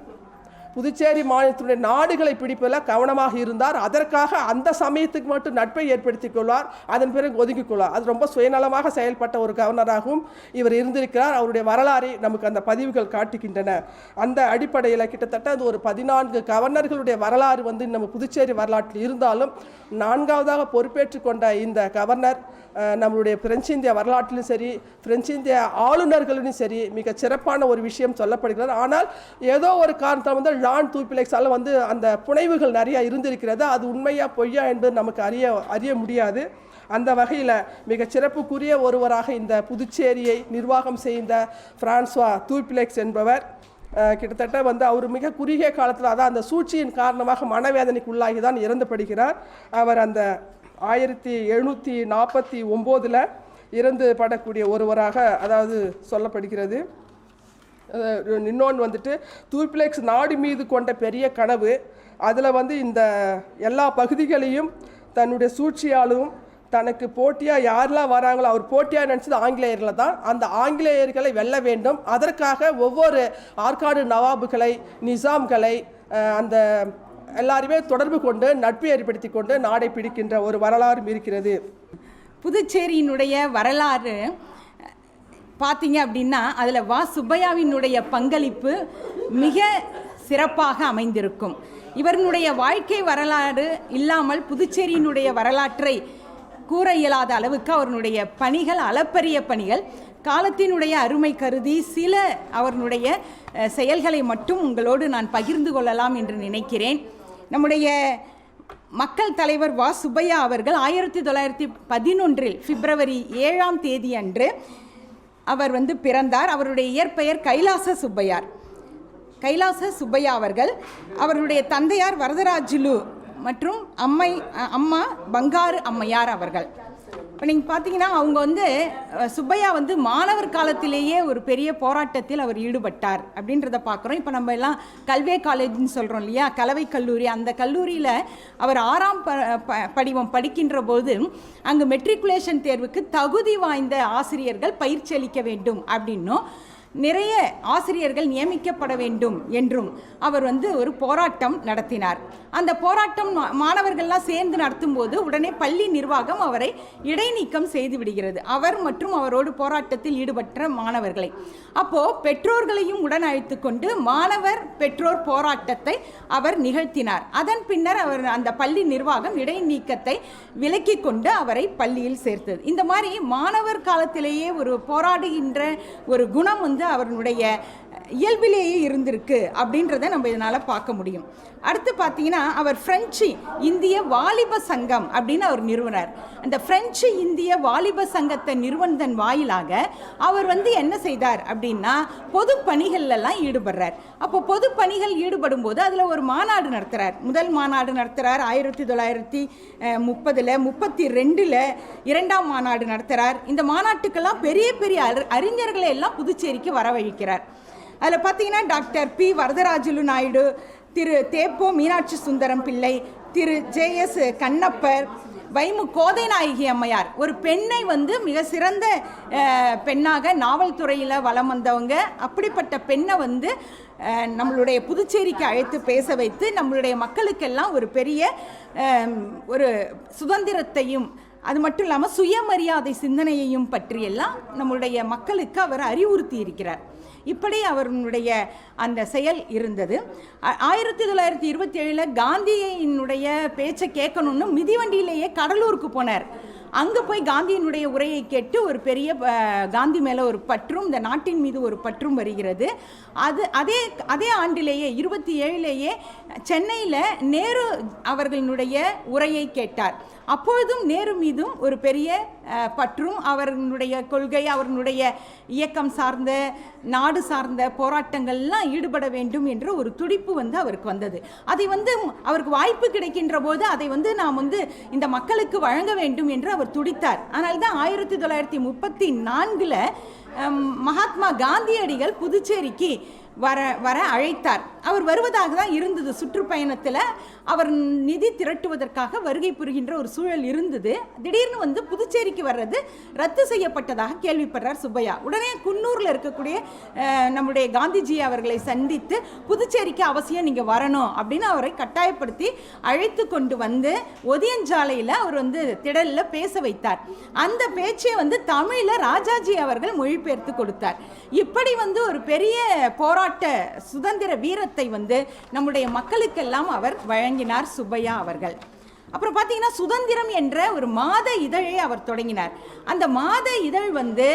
புதுச்சேரி மாநிலத்தினுடைய நாடுகளை பிடிப்பதில் கவனமாக இருந்தார். அதற்காக அந்த சமயத்துக்கு மட்டும் நட்பை ஏற்படுத்திக் கொள்வார், அதன் பிறகு ஒதுக்கிக் கொள்வார். அது ரொம்ப சுயநலமாக செயல்பட்ட ஒரு கவர்னராகவும் இவர் இருந்திருக்கிறார். அவருடைய வரலாறை நமக்கு அந்த பதிவுகள் காட்டுகின்றன. அந்த அடிப்படையில் கிட்டத்தட்ட அது ஒரு 14 கவர்னர்களுடைய வரலாறு நம்ம புதுச்சேரி வரலாற்றில் இருந்தாலும் 4வதாக பொறுப்பேற்று கொண்ட இந்த கவர்னர் நம்மளுடைய பிரெஞ்சு இந்திய வரலாற்றிலும் சரி, பிரெஞ்சு இந்திய ஆளுநர்களிலும் சரி மிக சிறப்பான ஒரு விஷயம் சொல்லப்படுகிறது. ஆனால் ஏதோ ஒரு காரணத்தால் ஜான் தூய்பிளேக்ஸால் அந்த புனைவுகள் நிறையா இருந்திருக்கிறது. அது உண்மையா பொய்யா என்பது நமக்கு அறிய முடியாது. அந்த வகையில் மிக சிறப்புக்குரிய ஒருவராக இந்த புதுச்சேரியை நிர்வாகம் செய்த பிரான்சுவா தூய்பிளேக்ஸ் என்பவர் கிட்டத்தட்ட அவர் மிக குறுகிய காலத்தில், அதான் அந்த சூழ்ச்சியின் காரணமாக மனவேதனைக்கு உள்ளாகி தான் இறந்துபடுகிறார். அவர் அந்த 1749 இறந்து படக்கூடிய ஒருவராக அதாவது சொல்லப்படுகிறது. இன்னொன்று தூய்பிளேக்ஸ் நாடு மீது கொண்ட பெரிய கனவு, அதில் இந்த எல்லா பகுதிகளையும் தன்னுடைய சூழ்ச்சியாலும் தனக்கு போட்டியாக யாரெல்லாம் வராங்களோ அவர் போட்டியாக நினச்சது ஆங்கிலேயர்களை தான். அந்த ஆங்கிலேயர்களை வெல்ல வேண்டும். அதற்காக ஒவ்வொரு ஆற்காடு நவாபுகளை, நிசாம்களை அந்த எல்லாருமே தொடர்பு கொண்டு நட்பு ஏற்படுத்தி கொண்டு நாடை பிடிக்கின்ற ஒரு வரலாறும் இருக்கிறது. புதுச்சேரியினுடைய வரலாறு பார்த்தீங்க அப்படின்னா அதில் வா சுப்பையாவினுடைய பங்களிப்பு மிக சிறப்பாக அமைந்திருக்கும். இவர்களுடைய வாழ்க்கை வரலாறு இல்லாமல் புதுச்சேரியினுடைய வரலாற்றை கூற இயலாத அளவுக்கு அவர்களுடைய பணிகள் அளப்பரிய பணிகள். காலத்தினுடைய அருமை கருதி சில அவர்களுடைய செயல்களை மட்டும் உங்களோடு நான் பகிர்ந்து கொள்ளலாம் என்று நினைக்கிறேன். நம்முடைய மக்கள் தலைவர் வா சுப்பையா அவர்கள் 1911 பிப்ரவரி 7ஆம் தேதி அன்று அவர் பிறந்தார். அவருடைய இயற்பெயர் கைலாச சுப்பையார். கைலாச சுப்பையா அவர்கள், அவருடைய தந்தையார் வரதராஜுலு மற்றும் அம்மா பங்காரு அம்மையார் அவர்கள். இப்போ நீங்கள் பார்த்தீங்கன்னா அவங்க சுப்பையா மாணவர் காலத்திலேயே ஒரு பெரிய போராட்டத்தில் அவர் ஈடுபட்டார் அப்படின்றத பார்க்குறோம். இப்போ நம்ம எல்லாம் கல்வே காலேஜ்னு சொல்கிறோம் இல்லையா, கலவை கல்லூரி. அந்த கல்லூரியில் அவர் 6ஆம் படிவம் படிக்கின்ற போது அங்கே மெட்ரிகுலேஷன் தேர்வுக்கு தகுதி வாய்ந்த ஆசிரியர்கள் பயிற்சி அளிக்க வேண்டும் அப்படின்னும் நிறைய ஆசிரியர்கள் நியமிக்கப்பட வேண்டும் என்றும் அவர் ஒரு போராட்டம் நடத்தினார். அந்த போராட்டம் மாணவர்கள்லாம் சேர்ந்து நடத்தும் போது உடனே பள்ளி நிர்வாகம் அவரை இடைநீக்கம் செய்து விடுகிறது, அவர் மற்றும் அவரோடு போராட்டத்தில் ஈடுபட்ட மாணவர்களை. அப்போது பெற்றோர்களையும் உடன் அழைத்து கொண்டு மாணவர் பெற்றோர் போராட்டத்தை அவர் நிகழ்த்தினார். அதன் பின்னர் அவர் அந்த பள்ளி நிர்வாகம் இடைநீக்கத்தை விலக்கி கொண்டு அவரை பள்ளியில் சேர்த்தது. இந்த மாதிரி மாணவர் காலத்திலேயே ஒரு போராடுகின்ற ஒரு குணம் அவருடைய இயல்பிலேயே இருந்திருக்கு அப்படின்றத நம்ம இதனால் பார்க்க முடியும். அடுத்து பார்த்தீங்கன்னா அவர் பிரெஞ்சு இந்திய வாலிப சங்கம் அப்படின்னு அவர் நிறுவனர். அந்த பிரெஞ்சு இந்திய வாலிப சங்கத்தை நிறுவனதன் வாயிலாக அவர் என்ன செய்தார் அப்படின்னா பொது பணிகள்லாம் ஈடுபடுறார். அப்போ பொது பணிகள் ஈடுபடும் போது அதில் ஒரு மாநாடு நடத்துகிறார். முதல் மாநாடு நடத்துகிறார் 1930, 32 2ஆம் மாநாடு நடத்துகிறார். இந்த மாநாட்டுக்கெல்லாம் பெரிய பெரிய அறிஞர்களை எல்லாம் புதுச்சேரிக்கு வரவழைக்கிறார். அதில் பார்த்தீங்கன்னா டாக்டர் பி வரதராஜுலு நாயுடு, திரு தேப்போ மீனாட்சி சுந்தரம் பிள்ளை, திரு JS கண்ணப்பர், வைமு கோதைநாயகி அம்மையார், ஒரு பெண்ணை வந்து மிக சிறந்த பெண்ணாக நாவல் துறையில் வலம் வந்தவங்க. அப்படிப்பட்ட பெண்ணை வந்து நம்மளுடைய புதுச்சேரிக்கு அழைத்து பேச வைத்து நம்மளுடைய மக்களுக்கெல்லாம் ஒரு பெரிய ஒரு சுதந்திரத்தையும் அது மட்டும் இல்லாமல் சுயமரியாதை சிந்தனையையும் பற்றியெல்லாம் நம்மளுடைய மக்களுக்கு அவர் அறிவுறுத்தி இருக்கிறார். இப்படி அவருடைய அந்த செயல் இருந்தது. 1927 காந்தியினுடைய பேச்சை கேட்கணும்னு மிதிவண்டியிலேயே கடலூருக்கு போனார். அங்கே போய் காந்தியினுடைய உரையை கேட்டு ஒரு பெரிய காந்தி மேலே ஒரு பற்றும் இந்த நாட்டின் மீது ஒரு பற்றும் வருகிறது. அதே ஆண்டிலேயே 27லேயே சென்னையில் நேரு அவர்களுடைய உரையை கேட்டார். அப்பொழுதும் நேரு மீதும் ஒரு பெரிய பற்றும் அவர்களுடைய கொள்கை, அவர்களுடைய இயக்கம் சார்ந்த நாடு சார்ந்த போராட்டங்கள்லாம் ஈடுபட வேண்டும் என்ற ஒரு துடிப்பு வந்து அவருக்கு வந்தது. அதை வந்து அவருக்கு வாய்ப்பு கிடைக்கின்ற போது அதை வந்து நாம் வந்து இந்த மக்களுக்கு வழங்க வேண்டும் என்று அவர் துடித்தார். ஆனால் தான் 1934 மகாத்மா காந்தியடிகள் புதுச்சேரிக்கு வர அழைத்தார். அவர் வருவதாக தான் இருந்தது. சுற்றுப்பயணத்தில் அவர் நிதி திரட்டுவதற்காக வருகை புரிகின்ற ஒரு சூழல் இருந்தது. திடீர்னு வந்து புதுச்சேரிக்கு வர்றது ரத்து செய்யப்பட்டதாக கேள்விப்படுறார் சுப்பையா. உடனே குன்னூரில் இருக்கக்கூடிய நம்முடைய காந்திஜி அவர்களை சந்தித்து புதுச்சேரிக்கு அவசியம் நீங்கள் வரணும் அப்படின்னு அவரை கட்டாயப்படுத்தி அழைத்து கொண்டு வந்து ஒதியஞ்சாலையில் அவர் வந்து திடலில் பேச வைத்தார். அந்த பேச்சை வந்து தமிழில் ராஜாஜி அவர்கள் மொழிபெயர்த்து கொடுத்தார். இப்படி வந்து ஒரு பெரிய போராட்ட சுதந்திர வீரத்தை வந்து நம்முடைய மக்களுக்கெல்லாம் அவர் வழங்கினார் சுப்பையா அவர்கள். அப்புறம் பார்த்தீங்கன்னா சுதந்திரம் என்ற ஒரு மாத இதழை அவர் தொடங்கினார். அந்த மாத இதழ் வந்து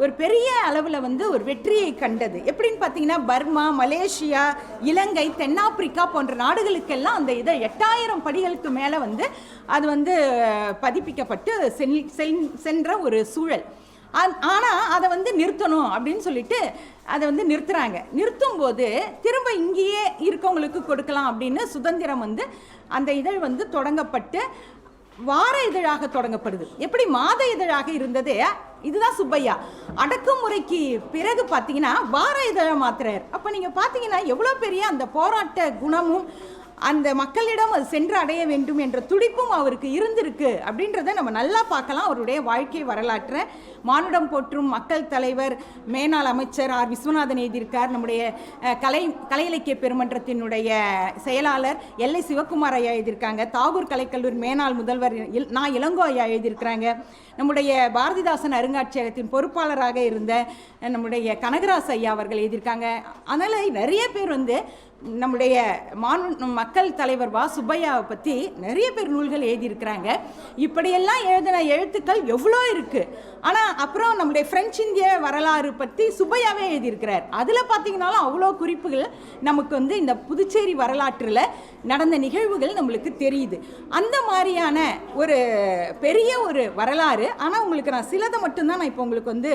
ஒரு பெரிய அளவில் வந்து ஒரு வெற்றியை கண்டது. எப்படின்னு பார்த்தீங்கன்னா பர்மா, மலேசியா, இலங்கை, தென்னாப்பிரிக்கா போன்ற நாடுகளுக்கெல்லாம் அந்த இதழ் 8000 படிகளுக்கு மேலே வந்து அது வந்து பதிப்பிக்கப்பட்டு சென்ற ஒரு சூழல். ஆனால் அதை வந்து நிறுத்தணும் அப்படின்னு சொல்லிட்டு அதை வந்து நிறுத்துகிறாங்க. நிறுத்தும் போது திரும்ப இங்கேயே இருக்கவங்களுக்கு கொடுக்கலாம் அப்படின்னு சுதந்திரம் வந்து அந்த இதழ் வந்து தொடங்கப்பட்டு வார இதழாக தொடங்கப்படுது. எப்படி மாத இதழாக இருந்தது இதுதான் சுப்பையா. அடக்குமுறைக்கு பிறகு பார்த்தீங்கன்னா வார இதழை மாத்துறார். அப்போ நீங்கள் பார்த்தீங்கன்னா எவ்வளோ பெரிய அந்த போராட்ட குணமும் அந்த மக்களிடம் அது சென்று அடைய வேண்டும் என்ற துடிப்பும் அவருக்கு இருந்திருக்கு அப்படின்றத நம்ம நல்லா பார்க்கலாம். அவருடைய வாழ்க்கை வரலாற்றை மானுடம் போற்றும் மக்கள் தலைவர், மேனாள் அமைச்சர் ஆர் விஸ்வநாதன் எழுதியிருக்கார். நம்முடைய கலை இலக்கிய பெருமன்றத்தினுடைய செயலாளர் எல்லை சிவகுமார் ஐயா எழுதியிருக்காங்க. தாகூர் கலைக்கல்லூரி மேனாள் முதல்வர் நான் இளங்கோ ஐயா எழுதியிருக்கிறாங்க. நம்முடைய பாரதிதாசன் அருங்காட்சியகத்தின் பொறுப்பாளராக இருந்த நம்முடைய கனகராசு ஐயா அவர்கள் எழுதியிருக்காங்க. அதனால் நிறைய பேர் வந்து நம்முடைய மக்கள் தலைவர் வா சுப்பையாவை பற்றி நிறைய பேர் நூல்கள் எழுதியிருக்கிறாங்க. இப்படியெல்லாம் எழுதின எழுத்துக்கள் எவ்வளோ இருக்குது. ஆனால் அப்புறம் நம்முடைய பிரெஞ்சு இந்திய வரலாறு பற்றி சுப்பையாவே எழுதியிருக்கிறார். அதில் பார்த்தீங்கன்னாலும் அவ்வளோ குறிப்புகள் நமக்கு வந்து இந்த புதுச்சேரி வரலாற்றில் நடந்த நிகழ்வுகள் நம்மளுக்கு தெரியுது. அந்த மாதிரியான ஒரு பெரிய ஒரு வரலாறு. ஆனால் உங்களுக்கு நான் சிலதை மட்டும்தான் நான் இப்போ உங்களுக்கு வந்து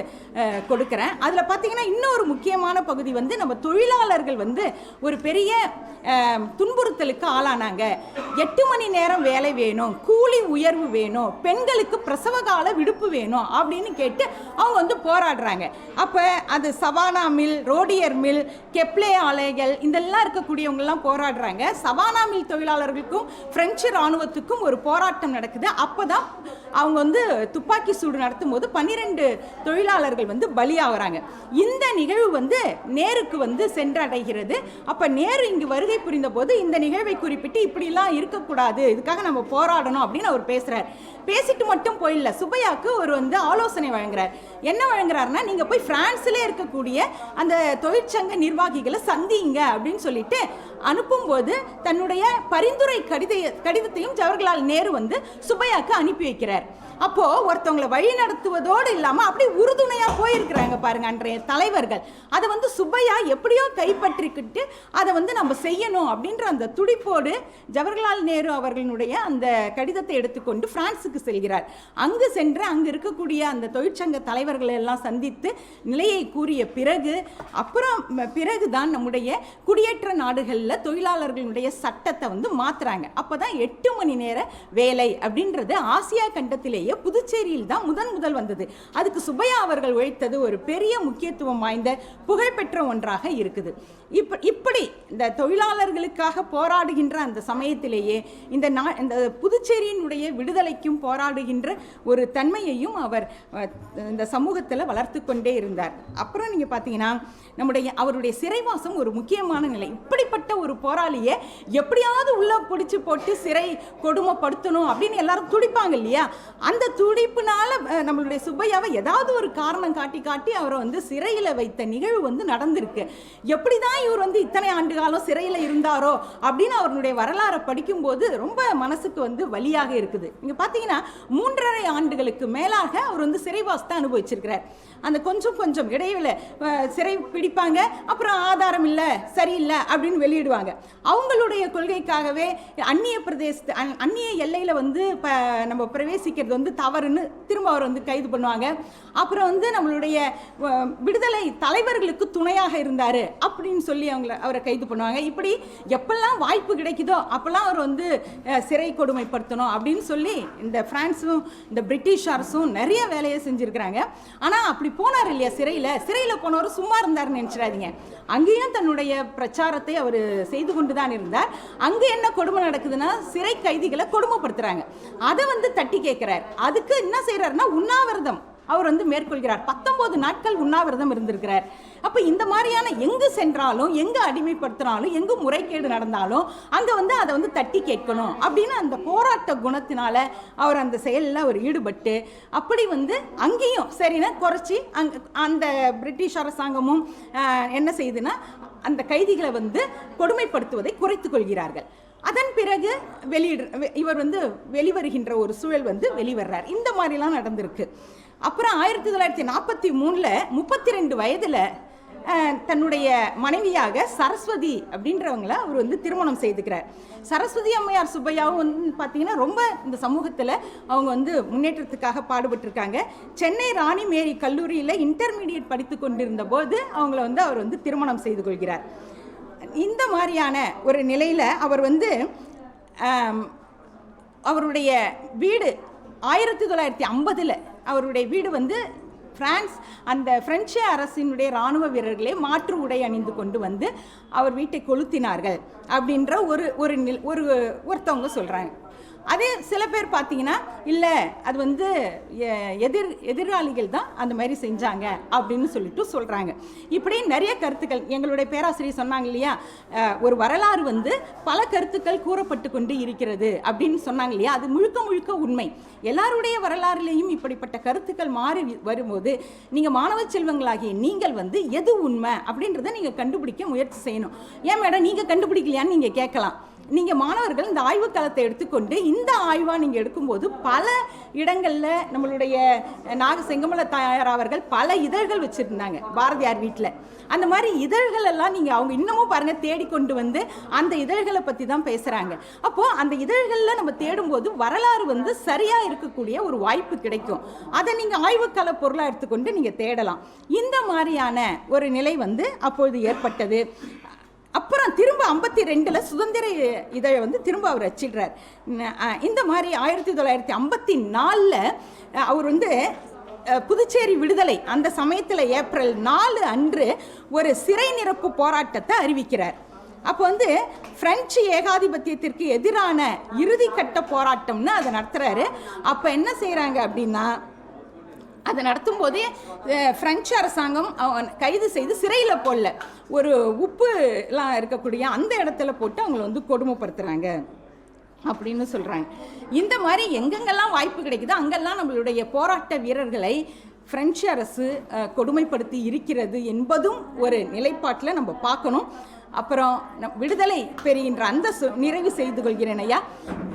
கொடுக்குறேன். அதில் பார்த்தீங்கன்னா இன்னொரு முக்கியமான பகுதி வந்து நம்ம தொழிலாளர்கள் வந்து ஒரு பெரிய துன்புறுத்தலுக்கு ஆளானாங்க. 8 மணி நேரம் வேலை வேணும், கூலி உயர்வு வேணும், பெண்களுக்கு பிரசவ கால விடுப்பு வேணும் அப்படின்னு கேட்டு அவங்க வந்து போராடுறாங்க. அப்போ அது சவானா மில், ரோடியர் மில், கெப்லே ஆலைகள் இதெல்லாம் இருக்கக்கூடியவங்கெல்லாம் போராடுறாங்க. சவானா மில் தொழிலாளர்களுக்கும் பிரெஞ்சு இராணுவத்துக்கும் ஒரு போராட்டம் நடக்குது. அப்போ தான் அவங்க வந்து துப்பாக்கி சூடு நடத்தும் போது 12 தொழிலாளர்கள் வந்து பலியாகிறாங்க. இந்த நிகழ்வு வந்து நேருக்கு வந்து சென்றடைகிறது. அப்போ நேரு இங்கு வருகை புரிந்த போது இந்த நிகழ்வை குறிப்பிட்டு இப்படிலாம் இருக்கக்கூடாது, இதுக்காக நம்ம போராடணும் அப்படின்னு அவர் பேசுகிறார். பேசிட்டு மட்டும் போயிடல, சுப்பையாவுக்கு ஒரு வந்து ஆலோசனை வழங்குறார். என்ன வழங்குறாருன்னா, நீங்கள் போய் பிரான்ஸ்லேயே இருக்கக்கூடிய அந்த தொழிற்சங்க நிர்வாகிகளை சந்திங்க அப்படின்னு சொல்லிட்டு அனுப்பும்போது தன்னுடைய பரிந்துரை கடிதத்தையும் ஜவஹர்லால் நேரு வந்து சுப்பையாவுக்கு அனுப்பி வைக்கிறார். அப்போது ஒருத்தவங்களை வழி நடத்துவதோடு இல்லாமல் அப்படி உறுதுணையாக போயிருக்கிறாங்க பாருங்க அன்றைய தலைவர்கள். அதை வந்து சுப்பையா எப்படியோ கைப்பற்றிக்கிட்டு அதை வந்து நம்ம செய்யணும் அப்படின்ற அந்த துடிப்போடு ஜவஹர்லால் நேரு அவர்களுடைய அந்த கடிதத்தை எடுத்துக்கொண்டு பிரான்ஸுக்கு செல்கிறார். அங்கு சென்று அங்கு இருக்கக்கூடிய அந்த தொழிற்சங்க தலைவர்களை எல்லாம் சந்தித்து நிலையை கூறிய பிறகுதான் நம்முடைய குடியேற்ற நாடுகளில் தொழிலாளர்களுடைய சட்டத்தை வந்து மாற்றுறாங்க. அப்போ தான் 8 மணி நேர வேலை அப்படின்றது ஆசியா கண்டத்திலேயே நம்மளுடைய புதுச்சேரியில் தான் முதல் வந்தது. அதுக்கு சுப்பையா அவர்கள் உழைத்தது ஒரு பெரிய முக்கியத்துவம் வாய்ந்த புகழ்பெற்ற ஒன்றாக இருக்குது. இப்படி இந்த தொழிலாளர்களுக்காக போராடுகின்ற அந்த சமயத்திலேயே இந்த புதுச்சேரியினுடைய விடுதலைக்கும் போராடுகின்ற ஒரு தன்மையையும் அவர் இந்த சமூகத்தில் வளர்த்து கொண்டே இருந்தார். அப்புறம் நீங்கள் பார்த்தீங்கன்னா அவருடைய சிறைவாசம் ஒரு முக்கியமான நிலை. இப்படிப்பட்ட ஒரு போராளியை எப்படியாவது உள்ள பிடிச்சி போட்டு சிறை கொடுமைப்படுத்தணும் அப்படின்னு எல்லாரும் துடிப்பாங்க இல்லையா? அந்த துடிப்புனால நம்மளுடைய சுப்பையாவை ஏதாவது ஒரு காரணம் காட்டி அவரை சிறையில் வைத்த நிகழ்வு நடந்திருக்கு. எப்படிதான் இவர் இத்தனை ஆண்டு காலம் சிறையில் இருந்தாரோ அப்படின்னு அவருடைய வரலாறை படிக்கும்போது ரொம்ப மனசுக்கு வலியாக இருக்குது. நீங்க பார்த்தீங்கன்னா 3.5 ஆண்டுகளுக்கு மேலாக அவர் சிறைவாசத்தை அனுபவிச்சிருக்கிறார். அந்த கொஞ்சம் இடையில சிறை பிடிப்பாங்க, அப்புறம் ஆதாரம் இல்லை, சரியில்லை அப்படின்னு வெளியிடுவாங்க. அவங்களுடைய கொள்கைக்காகவே அந்நிய எல்லையில் நம்ம பிரவேசிக்கிறது தவறுன்னு திரும்ப அவர் கைது பண்ணுவாங்க. அப்புறம் நம்மளுடைய விடுதலை தலைவர்களுக்கு துணையாக இருந்தார் அப்படின்னு சொல்லி அவரை கைது பண்ணுவாங்க. இப்படி எப்பெல்லாம் வாய்ப்பு கிடைக்குதோ அப்பெல்லாம் அவர் சிறை கொடுமைப்படுத்தணும் அப்படின்னு சொல்லி இந்த பிரான்ஸும் இந்த பிரிட்டிஷ் அரசும் நிறைய வேலையை செஞ்சுருக்கிறாங்க. ஆனால் அப்படி போனார் இல்லையா, சிறையில் போனவர் சும்மா இருந்தாருன்னு நினச்சிடாதீங்க. அங்கேயும் தன்னுடைய பிரச்சாரத்தை அவர் செய்து கொண்டு தான் இருந்தார். அங்கே என்ன கொடுமை நடக்குதுன்னா, சிறை கைதிகளை கொடுமைப்படுத்துறாங்க. அதை தட்டி கேட்கிறார். அதுக்கு என்ன செய்யறாருன்னா உண்ணாவிரதம் அவர் மேற்கொள்கிறார். 19 நாட்கள் உண்ணாவிரதம் இருந்திருக்கிறார். அப்போ இந்த மாதிரியான எங்கு சென்றாலும், எங்கு அடிமைப்படுத்தினாலும், எங்கு முறைகேடு நடந்தாலும் அங்கே அதை தட்டி கேட்கணும் அப்படின்னு அந்த போராட்ட குணத்தினால அவர் அந்த செயலில் அவர் ஈடுபட்டு அப்படி அங்கேயும் சரின்னா குறைச்சி அந்த பிரிட்டிஷ் அரசாங்கமும் என்ன செய்யுதுன்னா அந்த கைதிகளை கொடுமைப்படுத்துவதை குறைத்து கொள்கிறார்கள். அதன் பிறகு இவர் வெளிவருகின்ற ஒரு சூழல் வெளிவர்றார். இந்த மாதிரிலாம் நடந்திருக்கு. அப்புறம் 1943 32 வயதில் தன்னுடைய மனைவியாக சரஸ்வதி அப்படின்றவங்கள அவர் திருமணம் செய்துக்கிறார். சரஸ்வதி அம்மையார் சுப்பையாவும் பார்த்தீங்கன்னா ரொம்ப இந்த சமூகத்தில் அவங்க முன்னேற்றத்துக்காக பாடுபட்டிருக்காங்க. சென்னை ராணி மேரி கல்லூரியில் இன்டர்மீடியட் படித்து கொண்டிருந்த போது அவங்கள அவர் திருமணம் செய்து கொள்கிறார். இந்த மாதிரியான ஒரு நிலையில் அவர் அவருடைய வீடு 1950 அவருடைய வீடு பிரான்ஸ் அந்த பிரெஞ்சு அரசினுடைய இராணுவ வீரர்களே மாற்று உடை அணிந்து கொண்டு அவர் வீட்டை கொளுத்தினார்கள் அப்படின்ற ஒருத்தவங்க சொல்கிறாங்க. அதே சில பேர் பார்த்தீங்கன்னா இல்லை, அது எதிராளிகள் தான் அந்த மாதிரி செஞ்சாங்க அப்படின்னு சொல்கிறாங்க. இப்படி நிறைய கருத்துக்கள் எங்களுடைய பேராசிரியர் சொன்னாங்க இல்லையா, ஒரு வரலாறு பல கருத்துக்கள் கூறப்பட்டு கொண்டு இருக்கிறது அப்படின்னு சொன்னாங்க இல்லையா. அது முழுக்க உண்மை. எல்லாருடைய வரலாறுலேயும் இப்படிப்பட்ட கருத்துக்கள் மாறி வரும்போது நீங்கள் மாணவ செல்வங்களாகிய நீங்கள் எது உண்மை அப்படின்றத நீங்கள் கண்டுபிடிக்க முயற்சி செய்யணும். ஏன் மேடம் நீங்கள் கண்டுபிடிக்கலையான்னு நீங்கள் கேட்கலாம். நீங்கள் மாணவர்கள் இந்த ஆய்வுக்களத்தை எடுத்துக்கொண்டு இந்த ஆய்வாக நீங்கள் எடுக்கும்போது பல இடங்களில் நம்மளுடைய செங்கமல தாயார் அவர்கள் பல இதழ்கள் வச்சுருந்தாங்க பாரதியார் வீட்டில். அந்த மாதிரி இதழ்கள் எல்லாம் நீங்கள் அவங்க இன்னமும் பாருங்கள் தேடிக்கொண்டு அந்த இதழ்களை பற்றி தான் பேசுகிறாங்க. அப்போது அந்த இதழ்களில் நம்ம தேடும்போது வரலாறு சரியாக இருக்கக்கூடிய ஒரு வாய்ப்பு கிடைக்கும். அதை நீங்கள் ஆய்வுக்கள பொருளாக எடுத்துக்கொண்டு நீங்கள் தேடலாம். இந்த மாதிரியான ஒரு நிலை அப்பொழுது ஏற்பட்டது. அப்புறம் திரும்ப 52 சுதந்திர இதழை திரும்ப அவர் அச்சிடுறார். இந்த மாதிரி 1954 அவர் புதுச்சேரி விடுதலை அந்த சமயத்தில் ஏப்ரல் 4 அன்று ஒரு சிறை நிரப்பு போராட்டத்தை அறிவிக்கிறார். அப்போ பிரெஞ்சு ஏகாதிபத்தியத்திற்கு எதிரான இறுதிக்கட்ட போராட்டம்னு அதை நடத்துகிறாரு. அப்போ என்ன செய்கிறாங்க அப்படின்னா, அதை நடத்தும் போதே பிரெஞ்சு அரசாங்கம் கைது செய்து சிறையில் போடல, ஒரு உப்புலாம் இருக்கக்கூடிய அந்த இடத்துல போட்டு அவங்கள கொடுமைப்படுத்துகிறாங்க அப்படின்னு சொல்கிறாங்க. இந்த மாதிரி எங்கெங்கெல்லாம் வாய்ப்பு கிடைக்குதோ அங்கெல்லாம் நம்மளுடைய போராட்ட வீரர்களை பிரெஞ்சு அரசு கொடுமைப்படுத்தி இருக்கிறது என்பதும் ஒரு நிலைப்பாட்டில் நம்ம பார்க்கணும். அப்புறம் விடுதலை பெறுகின்ற அந்த நிறைவு செய்து கொள்கிறேன் ஐயா.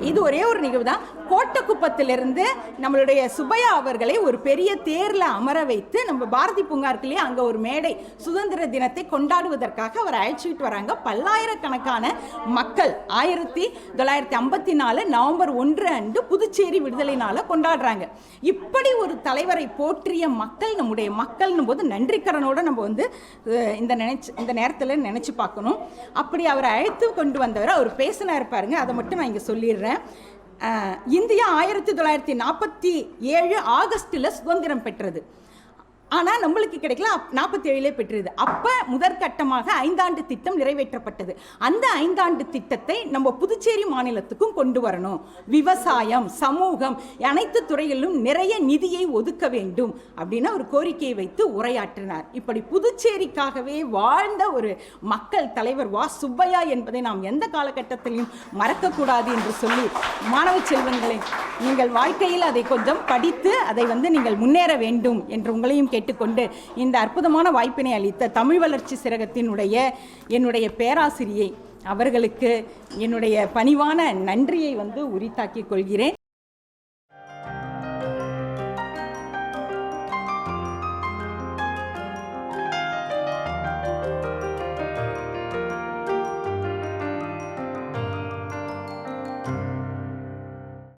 இது ஒரே ஒரு நிகழ்வு தான். கோட்டக்குப்பத்திலிருந்து நம்மளுடைய சுப்பையா அவர்களை ஒரு பெரிய தேரில் அமர வைத்து நம்ம பாரதி பூங்கா இருக்குல்லையே, அங்கே ஒரு மேடை சுதந்திர தினத்தை கொண்டாடுவதற்காக அவர் அழைச்சிட்டு வராங்க. பல்லாயிரக்கணக்கான மக்கள் 1954 நவம்பர் 1 அன்று புதுச்சேரி விடுதலை நாளை கொண்டாடுறாங்க. இப்படி ஒரு தலைவரை போற்றிய மக்கள் நம்முடைய மக்கள்னும் போது நன்றிக்கரனோட நம்ம இந்த நேரத்தில் நினைச்சு பார்க்கணும். அப்படி அவரை அழைத்து கொண்டு வந்தவர் அவர் பேசினார் பாருங்க, அதை மட்டும் நான் இங்கே சொல்லிடுறேன். இந்தியா 1947 ஆகஸ்டில் சுதந்திரம் பெற்றது. ஆனால் நம்மளுக்கு கிடைக்கல, 47 பெற்றது. அப்போ முதற்கட்டமாக 5 ஆண்டு திட்டம் நிறைவேற்றப்பட்டது. அந்த 5 ஆண்டு திட்டத்தை நம்ம புதுச்சேரி மாநிலத்துக்கும் கொண்டு வரணும். விவசாயம், சமூகம், அனைத்து துறைகளிலும் நிறைய நிதியை ஒதுக்க வேண்டும் அப்படின்னு ஒரு கோரிக்கையை வைத்து உரையாற்றினார். இப்படி புதுச்சேரிக்காகவே வாழ்ந்த ஒரு மக்கள் தலைவர் வா சுப்பையா என்பதை நாம் எந்த காலகட்டத்திலையும் மறக்கக்கூடாது என்று சொல்லி, மாணவ செல்வங்களை நீங்கள் வாழ்க்கையில் அதை கொஞ்சம் படித்து அதை நீங்கள் முன்னேற வேண்டும் என்று உங்களையும் கேட்டுக்கொண்டு, இந்த அற்புதமான வாய்ப்பினை அளித்த தமிழ் வளர்ச்சி சிறகத்தினுடைய என்னுடைய பேராசிரியை அவர்களுக்கு என்னுடைய பணிவான நன்றியை உரித்தாக்கிக் கொள்கிறேன்.